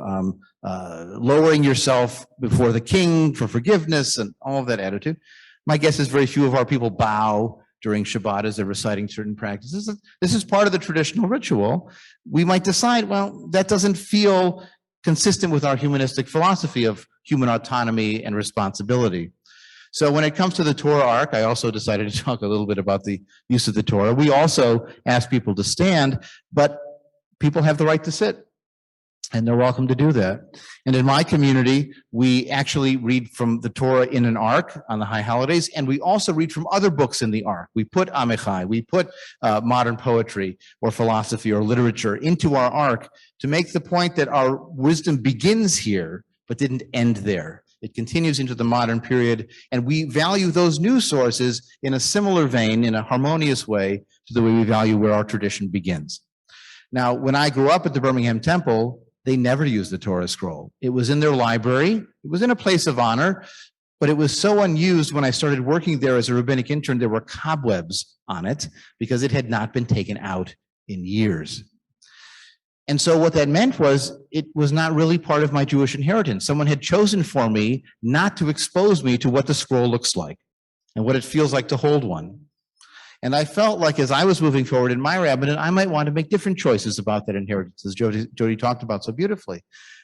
lowering yourself before the king for forgiveness and all of that attitude. My guess is very few of our people bow during Shabbat as they're reciting certain practices. This is part of the traditional ritual. We might decide, well, that doesn't feel consistent with our humanistic philosophy of human autonomy and responsibility. So when it comes to the Torah arc, I also decided to talk a little bit about the use of the Torah. We also ask people to stand, but people have the right to sit, and they're welcome to do that. And in my community, we actually read from the Torah in an arc on the high holidays, and we also read from other books in the arc. We put Amichai, we put modern poetry or philosophy or literature into our arc to make the point that our wisdom begins here, but didn't end there. It continues into the modern period, and we value those new sources in a similar vein, in a harmonious way, to the way we value where our tradition begins. Now, when I grew up at the Birmingham Temple, they never used the Torah scroll. It was in their library. It was in a place of honor, but it was so unused when I started working there as a rabbinic intern, there were cobwebs on it because it had not been taken out in years. And so what that meant was it was not really part of my Jewish inheritance. Someone had chosen for me not to expose me to what the scroll looks like and what it feels like to hold one. And I felt like as I was moving forward in my rabbinate, I might want to make different choices about that inheritance, as Jody talked about so beautifully.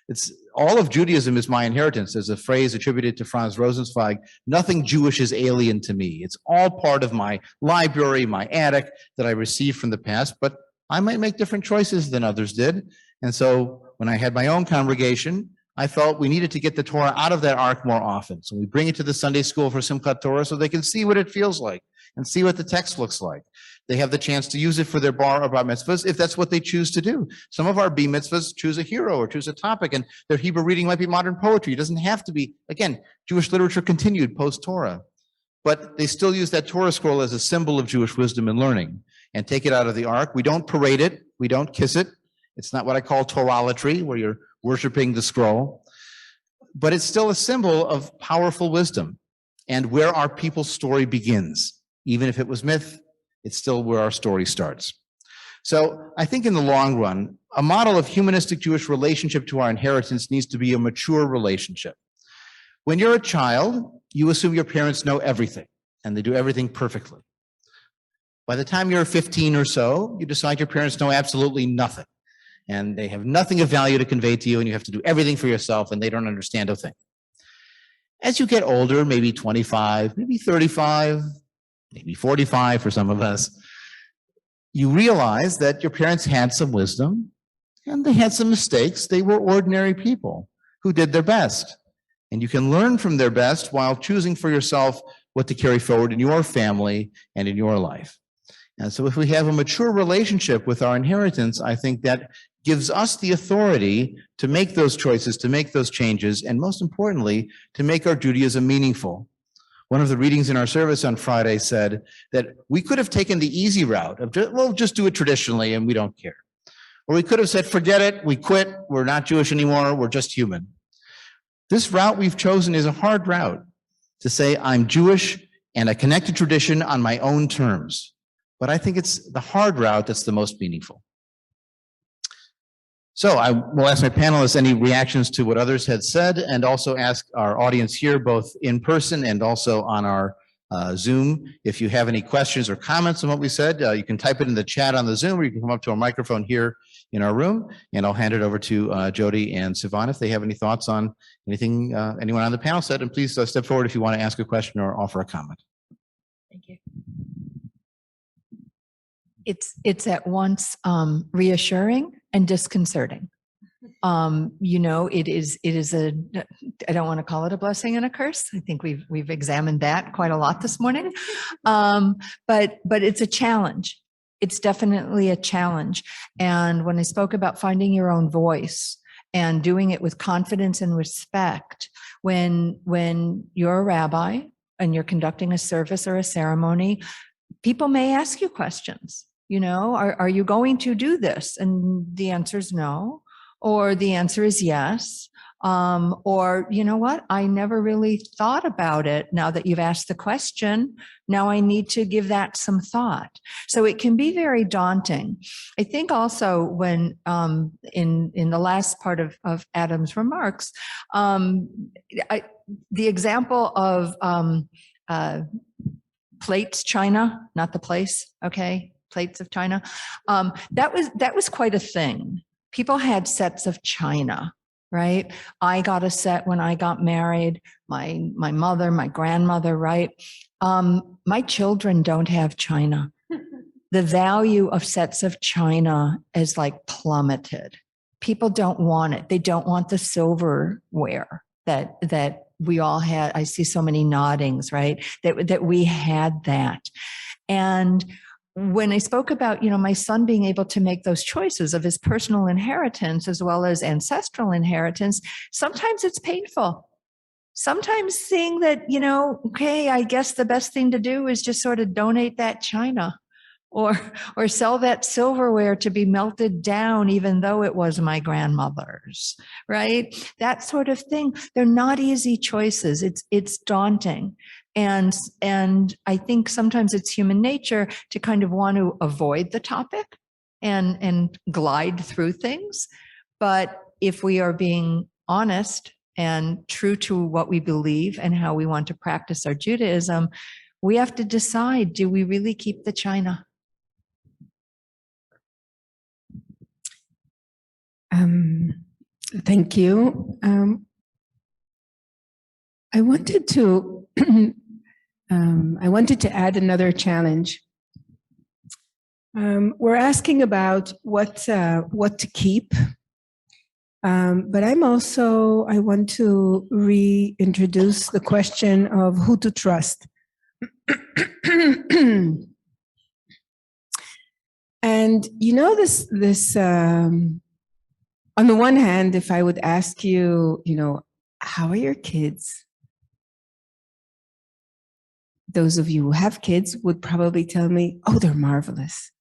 It's all of Judaism is my inheritance. There's a phrase attributed to Franz Rosenzweig, nothing Jewish is alien to me. It's all part of my library, my attic that I received from the past, but I might make different choices than others did. And so when I had my own congregation, I felt we needed to get the Torah out of that ark more often. So we bring it to the Sunday school for Simchat Torah so they can see what it feels like and see what the text looks like. They have the chance to use it for their bar or bar mitzvahs if that's what they choose to do. Some of our B mitzvahs choose a hero or choose a topic, and their Hebrew reading might be modern poetry. It doesn't have to be, again, Jewish literature continued post-Torah. But they still use that Torah scroll as a symbol of Jewish wisdom and learning and take it out of the ark. We don't parade it. We don't kiss it. It's not what I call Toralatry, where you're worshiping the scroll. But it's still a symbol of powerful wisdom and where our people's story begins. Even if it was myth, it's still where our story starts. So I think in the long run, a model of humanistic Jewish relationship to our inheritance needs to be a mature relationship. When you're a child, you assume your parents know everything and they do everything perfectly. By the time you're 15 or so, you decide your parents know absolutely nothing and they have nothing of value to convey to you, and you have to do everything for yourself and they don't understand a thing. As you get older, maybe 25, maybe 35, maybe 45 for some of us, you realize that your parents had some wisdom and they had some mistakes. They were ordinary people who did their best. And you can learn from their best while choosing for yourself what to carry forward in your family and in your life. And so if we have a mature relationship with our inheritance, I think that gives us the authority to make those choices, to make those changes, and most importantly, to make our Judaism meaningful. One of the readings in our service on Friday said that we could have taken the easy route of, well, just do it traditionally and we don't care. Or we could have said, forget it, we quit, we're not Jewish anymore, we're just human. This route we've chosen is a hard route to say I'm Jewish and I connect to tradition on my own terms. But I think it's the hard route that's the most meaningful. So I will ask my panelists any reactions to what others had said, and also ask our audience here, both in person and also on our Zoom, if you have any questions or comments on what we said. You can type it in the chat on the Zoom, or you can come up to a microphone here in our room, and I'll hand it over to Jody and Sivan if they have any thoughts on anything anyone on the panel said. And please step forward if you want to ask a question or offer a comment. Thank you. it's at once reassuring and disconcerting. It is I don't want to call it a blessing and a curse. I think we've examined that quite a lot this morning. But it's a challenge. It's definitely a challenge. And when I spoke about finding your own voice and doing it with confidence and respect, when you're a rabbi and you're conducting a service or a ceremony, people may ask you questions. Are you going to do this? And the answer is no. Or the answer is yes. Or, you know what? I never really thought about it. Now that you've asked the question, now I need to give that some thought. So it can be very daunting. I think also when, in the last part of Adam's remarks, the example of, plates, china, not the place. Okay. Plates of china. That was quite a thing. People had sets of china, right? I got a set when I got married, my mother, my grandmother, right? My children don't have china. The value of sets of china is like plummeted. People don't want it. They don't want the silverware that we all had. I see so many noddings, right? That we had that. And when I spoke about, my son being able to make those choices of his personal inheritance as well as ancestral inheritance, sometimes it's painful. Sometimes seeing that, okay, I guess the best thing to do is just sort of donate that china or sell that silverware to be melted down, even though it was my grandmother's, right? That sort of thing. They're not easy choices. It's daunting. And I think sometimes it's human nature to kind of want to avoid the topic and glide through things. But if we are being honest and true to what we believe and how we want to practice our Judaism, we have to decide, do we really keep the china? Thank you. I wanted to add another challenge. We're asking about what to keep, but I want to reintroduce the question of who to trust. And this on the one hand, if I would ask you, how are your kids? Those of you who have kids would probably tell me, oh, they're marvelous.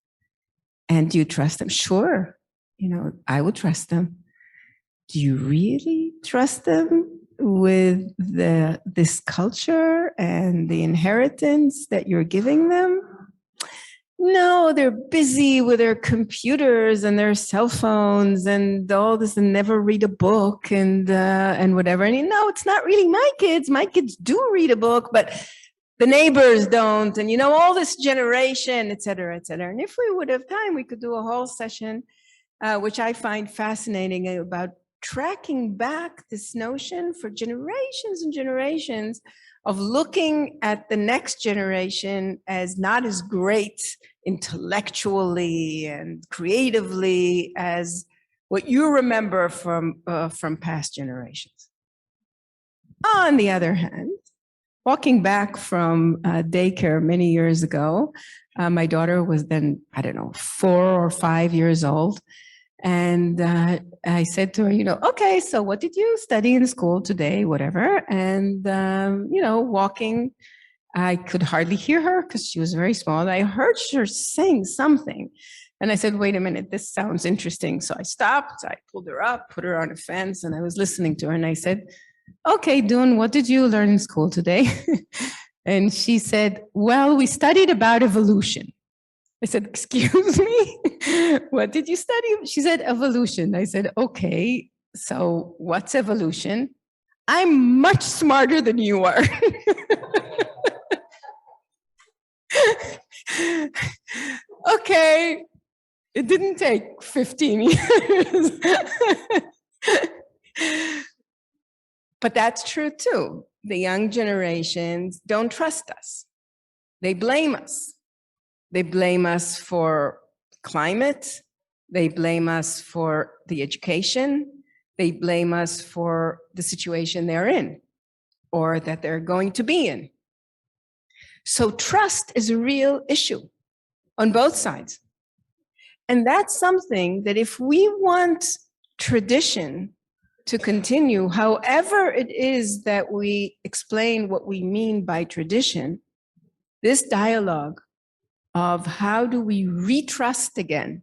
And do you trust them? Sure. I would trust them. Do you really trust them with this culture and the inheritance that you're giving them? No, they're busy with their computers and their cell phones and all this, and never read a book and whatever. And it's not really my kids. My kids do read a book, but the neighbors don't, and all this generation, et cetera, et cetera. And if we would have time, we could do a whole session, which I find fascinating, about tracking back this notion for generations and generations of looking at the next generation as not as great intellectually and creatively as what you remember from past generations. On the other hand, walking back from daycare many years ago, my daughter was then, 4 or 5 years old. And I said to her, okay, so what did you study in school today, whatever? And, walking, I could hardly hear her because she was very small. And I heard her saying something. And I said, wait a minute, this sounds interesting. So I stopped, I pulled her up, put her on a fence, and I was listening to her. And I said, okay, Dune, what did you learn in school today? And she said, well, we studied about evolution. I said, excuse me, what did you study? She said, evolution. I said, okay, so what's evolution? I'm much smarter than you are. Okay, it didn't take 15 years. But that's true too. The young generations don't trust us. They blame us. They blame us for climate. They blame us for the education. They blame us for the situation they're in or that they're going to be in. So trust is a real issue on both sides. And that's something that if we want tradition to continue, however it is that we explain what we mean by tradition, this dialogue of how do we retrust again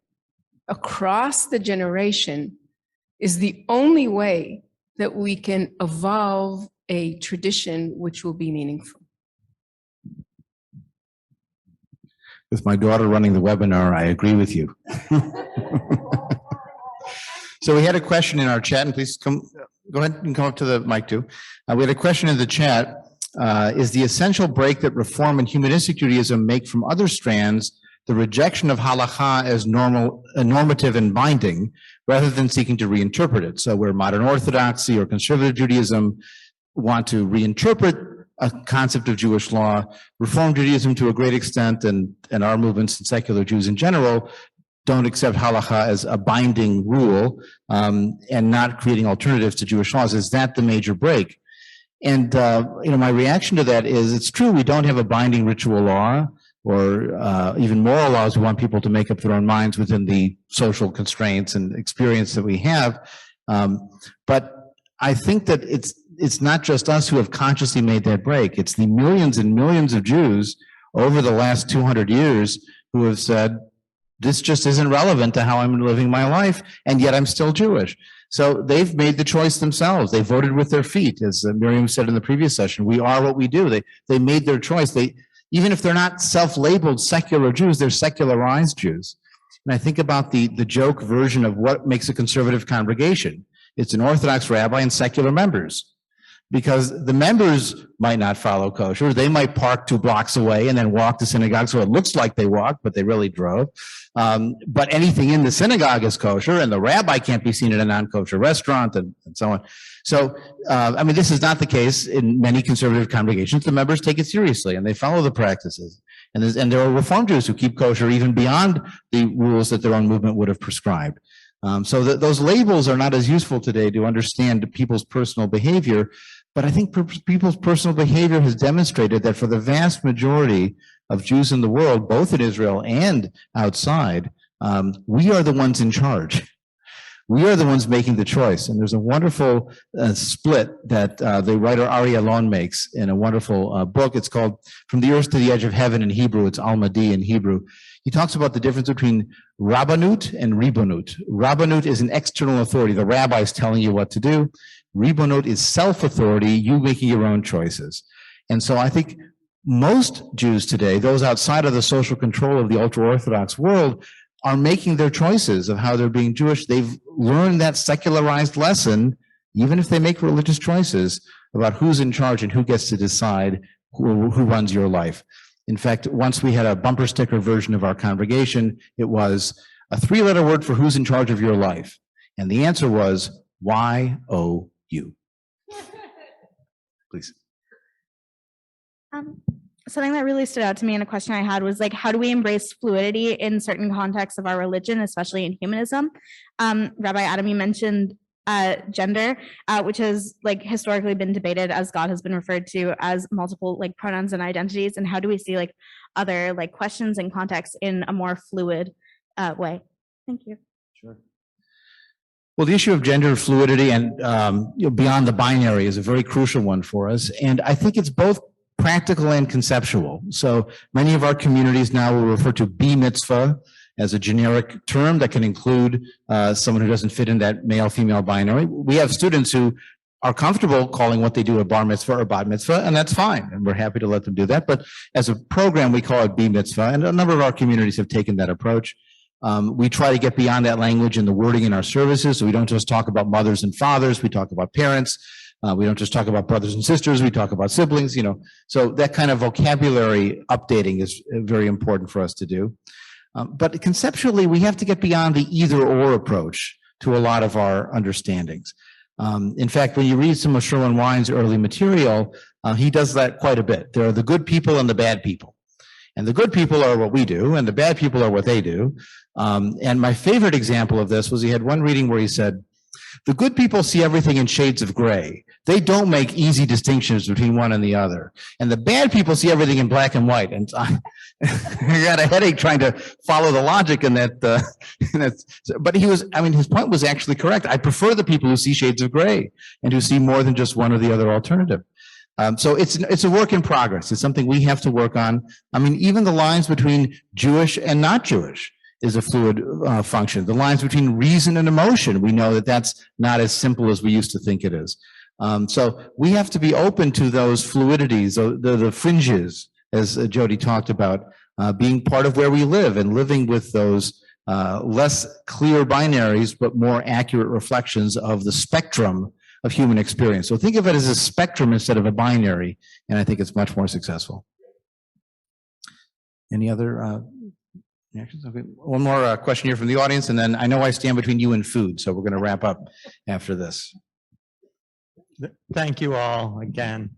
across the generation is the only way that we can evolve a tradition which will be meaningful. With my daughter running the webinar, I agree with you. So we had a question in our chat, and please go ahead and come up to the mic too. We had a question in the chat. Is the essential break that Reform and Humanistic Judaism make from other strands the rejection of halakha as normative and binding, rather than seeking to reinterpret it? So where modern Orthodoxy or conservative Judaism want to reinterpret a concept of Jewish law, Reform Judaism to a great extent, and our movements and secular Jews in general, don't accept halakha as a binding rule, and not creating alternatives to Jewish laws. Is that the major break? And my reaction to that is, it's true we don't have a binding ritual law or even moral laws. We want people to make up their own minds within the social constraints and experience that we have. But I think that it's not just us who have consciously made that break. It's the millions and millions of Jews over the last 200 years who have said, this just isn't relevant to how I'm living my life, and yet I'm still Jewish. So they've made the choice themselves. They voted with their feet, as Miriam said in the previous session. We are what we do. They made their choice. Even if they're not self-labeled secular Jews, they're secularized Jews. And I think about the joke version of what makes a conservative congregation. It's an Orthodox rabbi and secular members. Because the members might not follow kosher. They might park 2 blocks away and then walk to synagogue, so it looks like they walked, but they really drove. But anything in the synagogue is kosher, and the rabbi can't be seen at a non-kosher restaurant, and so on. So, this is not the case in many conservative congregations. The members take it seriously, and they follow the practices. And there are Reform Jews who keep kosher even beyond the rules that their own movement would have prescribed. So those labels are not as useful today to understand people's personal behavior. But I think people's personal behavior has demonstrated that for the vast majority of Jews in the world, both in Israel and outside, we are the ones in charge. We are the ones making the choice. And there's a wonderful split that the writer Ari Alon makes in a wonderful book. It's called From the Earth to the Edge of Heaven in Hebrew. It's Almadi in Hebrew. He talks about the difference between rabbanut and ribonut. Rabbanut is an external authority. The rabbi is telling you what to do. Ribonut is self-authority, you making your own choices. And so I think most Jews today, those outside of the social control of the ultra-Orthodox world, are making their choices of how they're being Jewish. They've learned that secularized lesson, even if they make religious choices, about who's in charge and who gets to decide who runs your life. In fact, once we had a bumper sticker version of our congregation, it was a 3-letter word for who's in charge of your life. And the answer was YOU. Please. Something that really stood out to me and a question I had was how do we embrace fluidity in certain contexts of our religion, especially in humanism? Rabbi Adam, you mentioned gender, which has historically been debated as God has been referred to as multiple pronouns and identities. And how do we see other questions and contexts in a more fluid way? Thank you. Sure. Well, the issue of gender fluidity and beyond the binary is a very crucial one for us. And I think it's both practical and conceptual. So many of our communities now will refer to bar mitzvah as a generic term that can include someone who doesn't fit in that male-female binary. We have students who are comfortable calling what they do a bar mitzvah or bat mitzvah, and that's fine, and we're happy to let them do that. But as a program, we call it bar mitzvah, and a number of our communities have taken that approach. We try to get beyond that language in the wording in our services, so we don't just talk about mothers and fathers, we talk about parents. We don't just talk about brothers and sisters, we talk about siblings, So that kind of vocabulary updating is very important for us to do. But conceptually, we have to get beyond the either-or approach to a lot of our understandings. In fact, when you read some of Sherwin Wine's early material, he does that quite a bit. There are the good people and the bad people. And the good people are what we do, and the bad people are what they do. And my favorite example of this was he had one reading where he said, the good people see everything in shades of gray. They don't make easy distinctions between one and the other. And the bad people see everything in black and white. And I got a headache trying to follow the logic in that. But his point was actually correct. I prefer the people who see shades of gray and who see more than just one or the other alternative. So it's a work in progress. It's something we have to work on. I mean, even the lines between Jewish and not Jewish is a fluid function. The lines between reason and emotion, we know that that's not as simple as we used to think it is. So we have to be open to those fluidities, the fringes, as Jody talked about, being part of where we live and living with those less clear binaries, but more accurate reflections of the spectrum of human experience. So think of it as a spectrum instead of a binary, and I think it's much more successful. Any other reactions? Okay. One more question here from the audience, and then I know I stand between you and food, so we're going to wrap up after this. Thank you all again.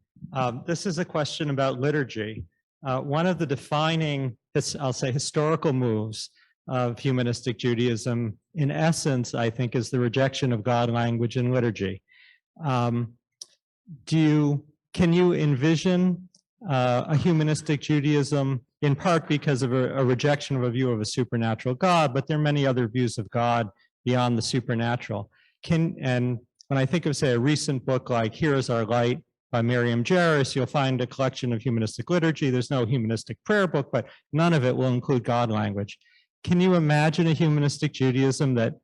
This is a question about liturgy. One of the defining, I'll say, historical moves of humanistic Judaism, in essence, I think, is the rejection of God language in liturgy. Can you envision a humanistic Judaism, in part because of a rejection of a view of a supernatural God, but there are many other views of God beyond the supernatural? And when I think of, say, a recent book like Here is Our Light by Miriam Jarris, you'll find a collection of humanistic liturgy. There's no humanistic prayer book, but none of it will include God language. Can you imagine a humanistic Judaism that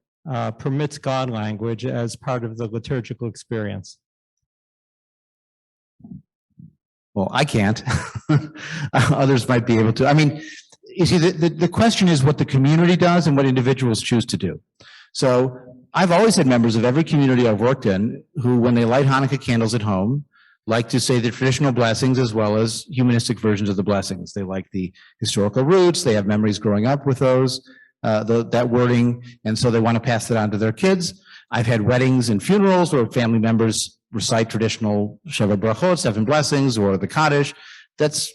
permits God language as part of the liturgical experience? Well, I can't. Others might be able to. I mean, you see, the question is what the community does and what individuals choose to do. So I've always had members of every community I've worked in who, when they light Hanukkah candles at home, like to say the traditional blessings as well as humanistic versions of the blessings. They like the historical roots. They have memories growing up with those, that wording, and so they want to pass that on to their kids. I've had weddings and funerals where family members recite traditional Sheva Brachot, 7 blessings, or the Kaddish. That's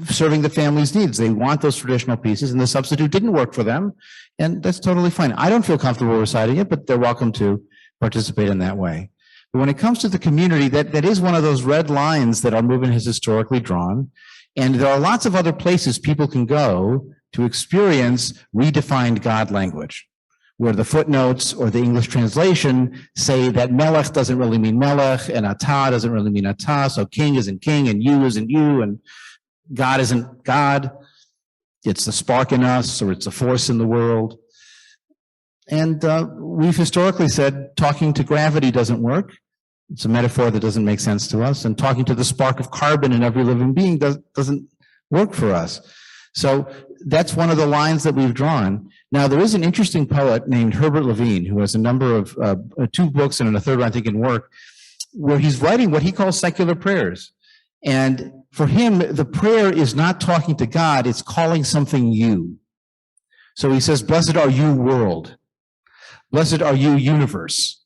serving the family's needs. They want those traditional pieces, and the substitute didn't work for them, and that's totally fine. I don't feel comfortable reciting it, but they're welcome to participate in that way. But when it comes to the community, that is one of those red lines that our movement has historically drawn, and there are lots of other places people can go to experience redefined God language, where the footnotes or the English translation say that melech doesn't really mean melech, and atah doesn't really mean atah, so king isn't king, and you isn't you, and God isn't God. It's the spark in us, or it's a force in the world. And we've historically said talking to gravity doesn't work. It's a metaphor that doesn't make sense to us. And talking to the spark of carbon in every living being doesn't work for us. So that's one of the lines that we've drawn. Now, there is an interesting poet named Herbert Levine who has a number of 2 books and a third one, I think, in work, where he's writing what he calls secular prayers. And for him, the prayer is not talking to God, it's calling something you. So he says, blessed are you, world. Blessed are you, universe.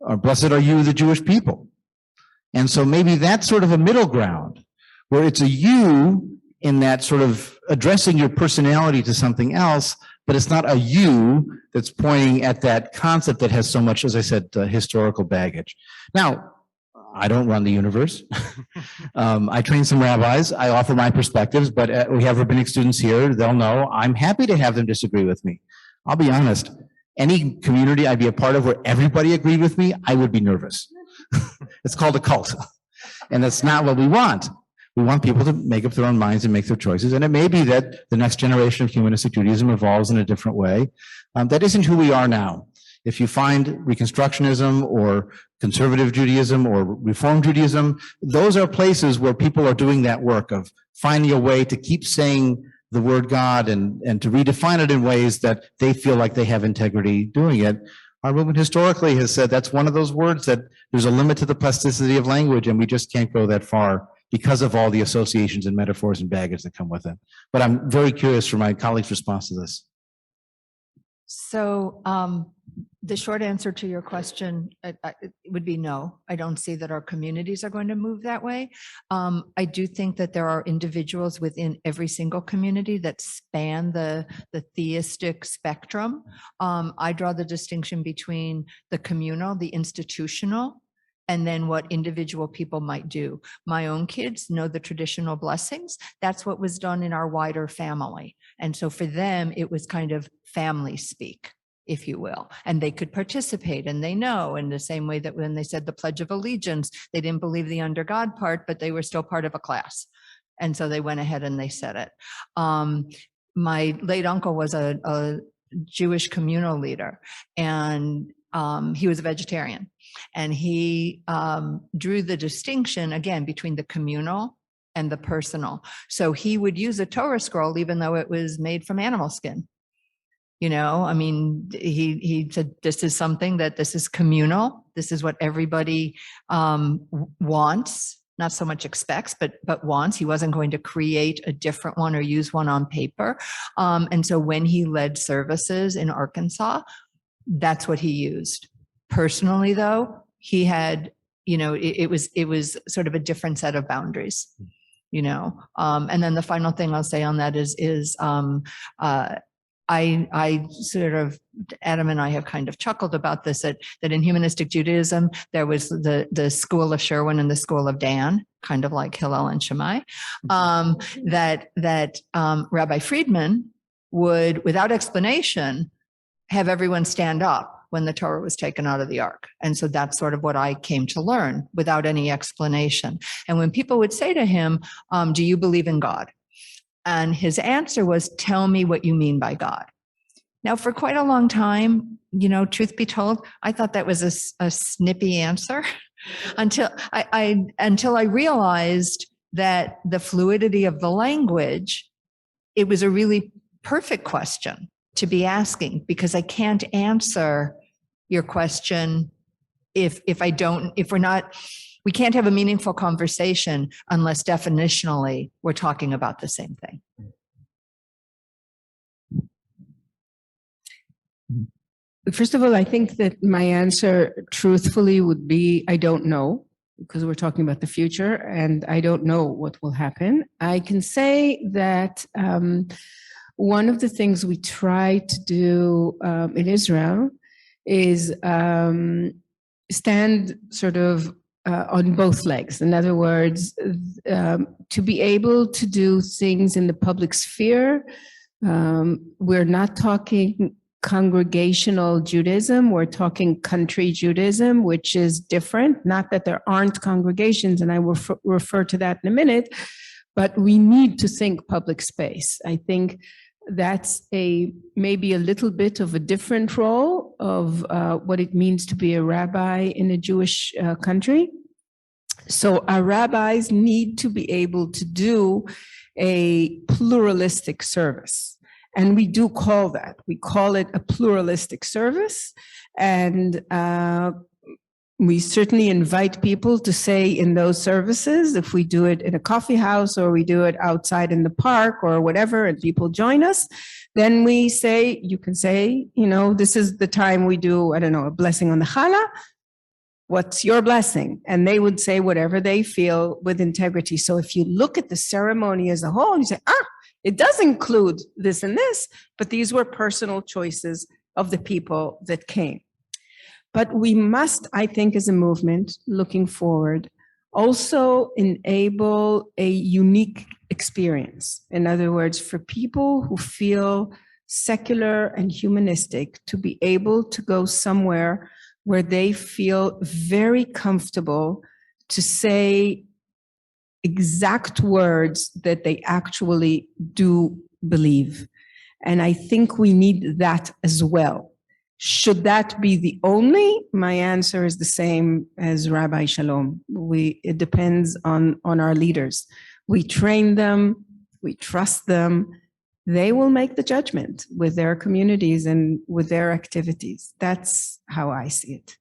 Or blessed are you, the Jewish people. And so maybe that's sort of a middle ground where it's a you in that sort of addressing your personality to something else, but it's not a you that's pointing at that concept that has so much, as I said, historical baggage. Now, I don't run the universe. I train some rabbis. I offer my perspectives, but we have rabbinic students here. They'll know I'm happy to have them disagree with me. I'll be honest. Any community I'd be a part of where everybody agreed with me, I would be nervous. It's called a cult. And that's not what we want. We want people to make up their own minds and make their choices. And it may be that the next generation of humanistic Judaism evolves in a different way. That isn't who we are now. If you find Reconstructionism or conservative Judaism or Reform Judaism, those are places where people are doing that work of finding a way to keep saying the word God and to redefine it in ways that they feel like they have integrity doing it. Our movement historically has said that's one of those words that there's a limit to the plasticity of language, and we just can't go that far because of all the associations and metaphors and baggage that come with it. But I'm very curious for my colleagues' response to this. So The short answer to your question it would be no. I don't see that our communities are going to move that way. I do think that there are individuals within every single community that span the theistic spectrum. I draw the distinction between the communal, the institutional, and then what individual people might do. My own kids know the traditional blessings. That's what was done in our wider family. And so for them, it was kind of family speak, if you will, and they could participate and they know in the same way that when they said the Pledge of Allegiance, they didn't believe the under God part, but they were still part of a class. And so they went ahead and they said it. My late uncle was a Jewish communal leader, and he was a vegetarian, and he drew the distinction again between the communal and the personal. So he would use a Torah scroll, even though it was made from animal skin. You know, I mean, he said, this is something that this is communal. This is what everybody wants, not so much expects, but wants. He wasn't going to create a different one or use one on paper. And so when he led services in Arkansas, that's what he used. Personally, though, he had, you know, it was sort of a different set of boundaries, you know. And then the final thing I'll say on that is I sort of, Adam and I have kind of chuckled about this, that in humanistic Judaism, there was the school of Sherwin and the school of Dan, kind of like Hillel and Shammai, that Rabbi Friedman would, without explanation, have everyone stand up when the Torah was taken out of the ark. And so that's sort of what I came to learn without any explanation. And when people would say to him, do you believe in God? And his answer was, tell me what you mean by God. Now, for quite a long time, you know, truth be told, I thought that was a snippy answer until I realized that the fluidity of the language, it was a really perfect question to be asking, because I can't answer your question we can't have a meaningful conversation unless definitionally we're talking about the same thing. First of all, I think that my answer truthfully would be, I don't know, because we're talking about the future and I don't know what will happen. I can say that one of the things we try to do in Israel is stand sort of on both legs. In other words, to be able to do things in the public sphere. We're not talking congregational Judaism, we're talking country Judaism, which is different. Not that there aren't congregations, and I will refer to that in a minute, but we need to think public space. I think that's maybe a little bit of a different role of what it means to be a rabbi in a Jewish country. So our rabbis need to be able to do a pluralistic service. And we do call we call it a pluralistic service. And we certainly invite people to say in those services, if we do it in a coffee house or we do it outside in the park or whatever, and people join us, then we say, you can say, you know, this is the time we do, I don't know, a blessing on the challah. What's your blessing? And they would say whatever they feel with integrity. So if you look at the ceremony as a whole, you say, it does include this and this, but these were personal choices of the people that came. But we must, I think, as a movement, looking forward, also enable a unique experience. In other words, for people who feel secular and humanistic, to be able to go somewhere where they feel very comfortable to say exact words that they actually do believe. And I think we need that as well. Should that be the only? My answer is the same as Rabbi Shalom. It depends on our leaders. We train them, we trust them. They will make the judgment with their communities and with their activities. That's how I see it.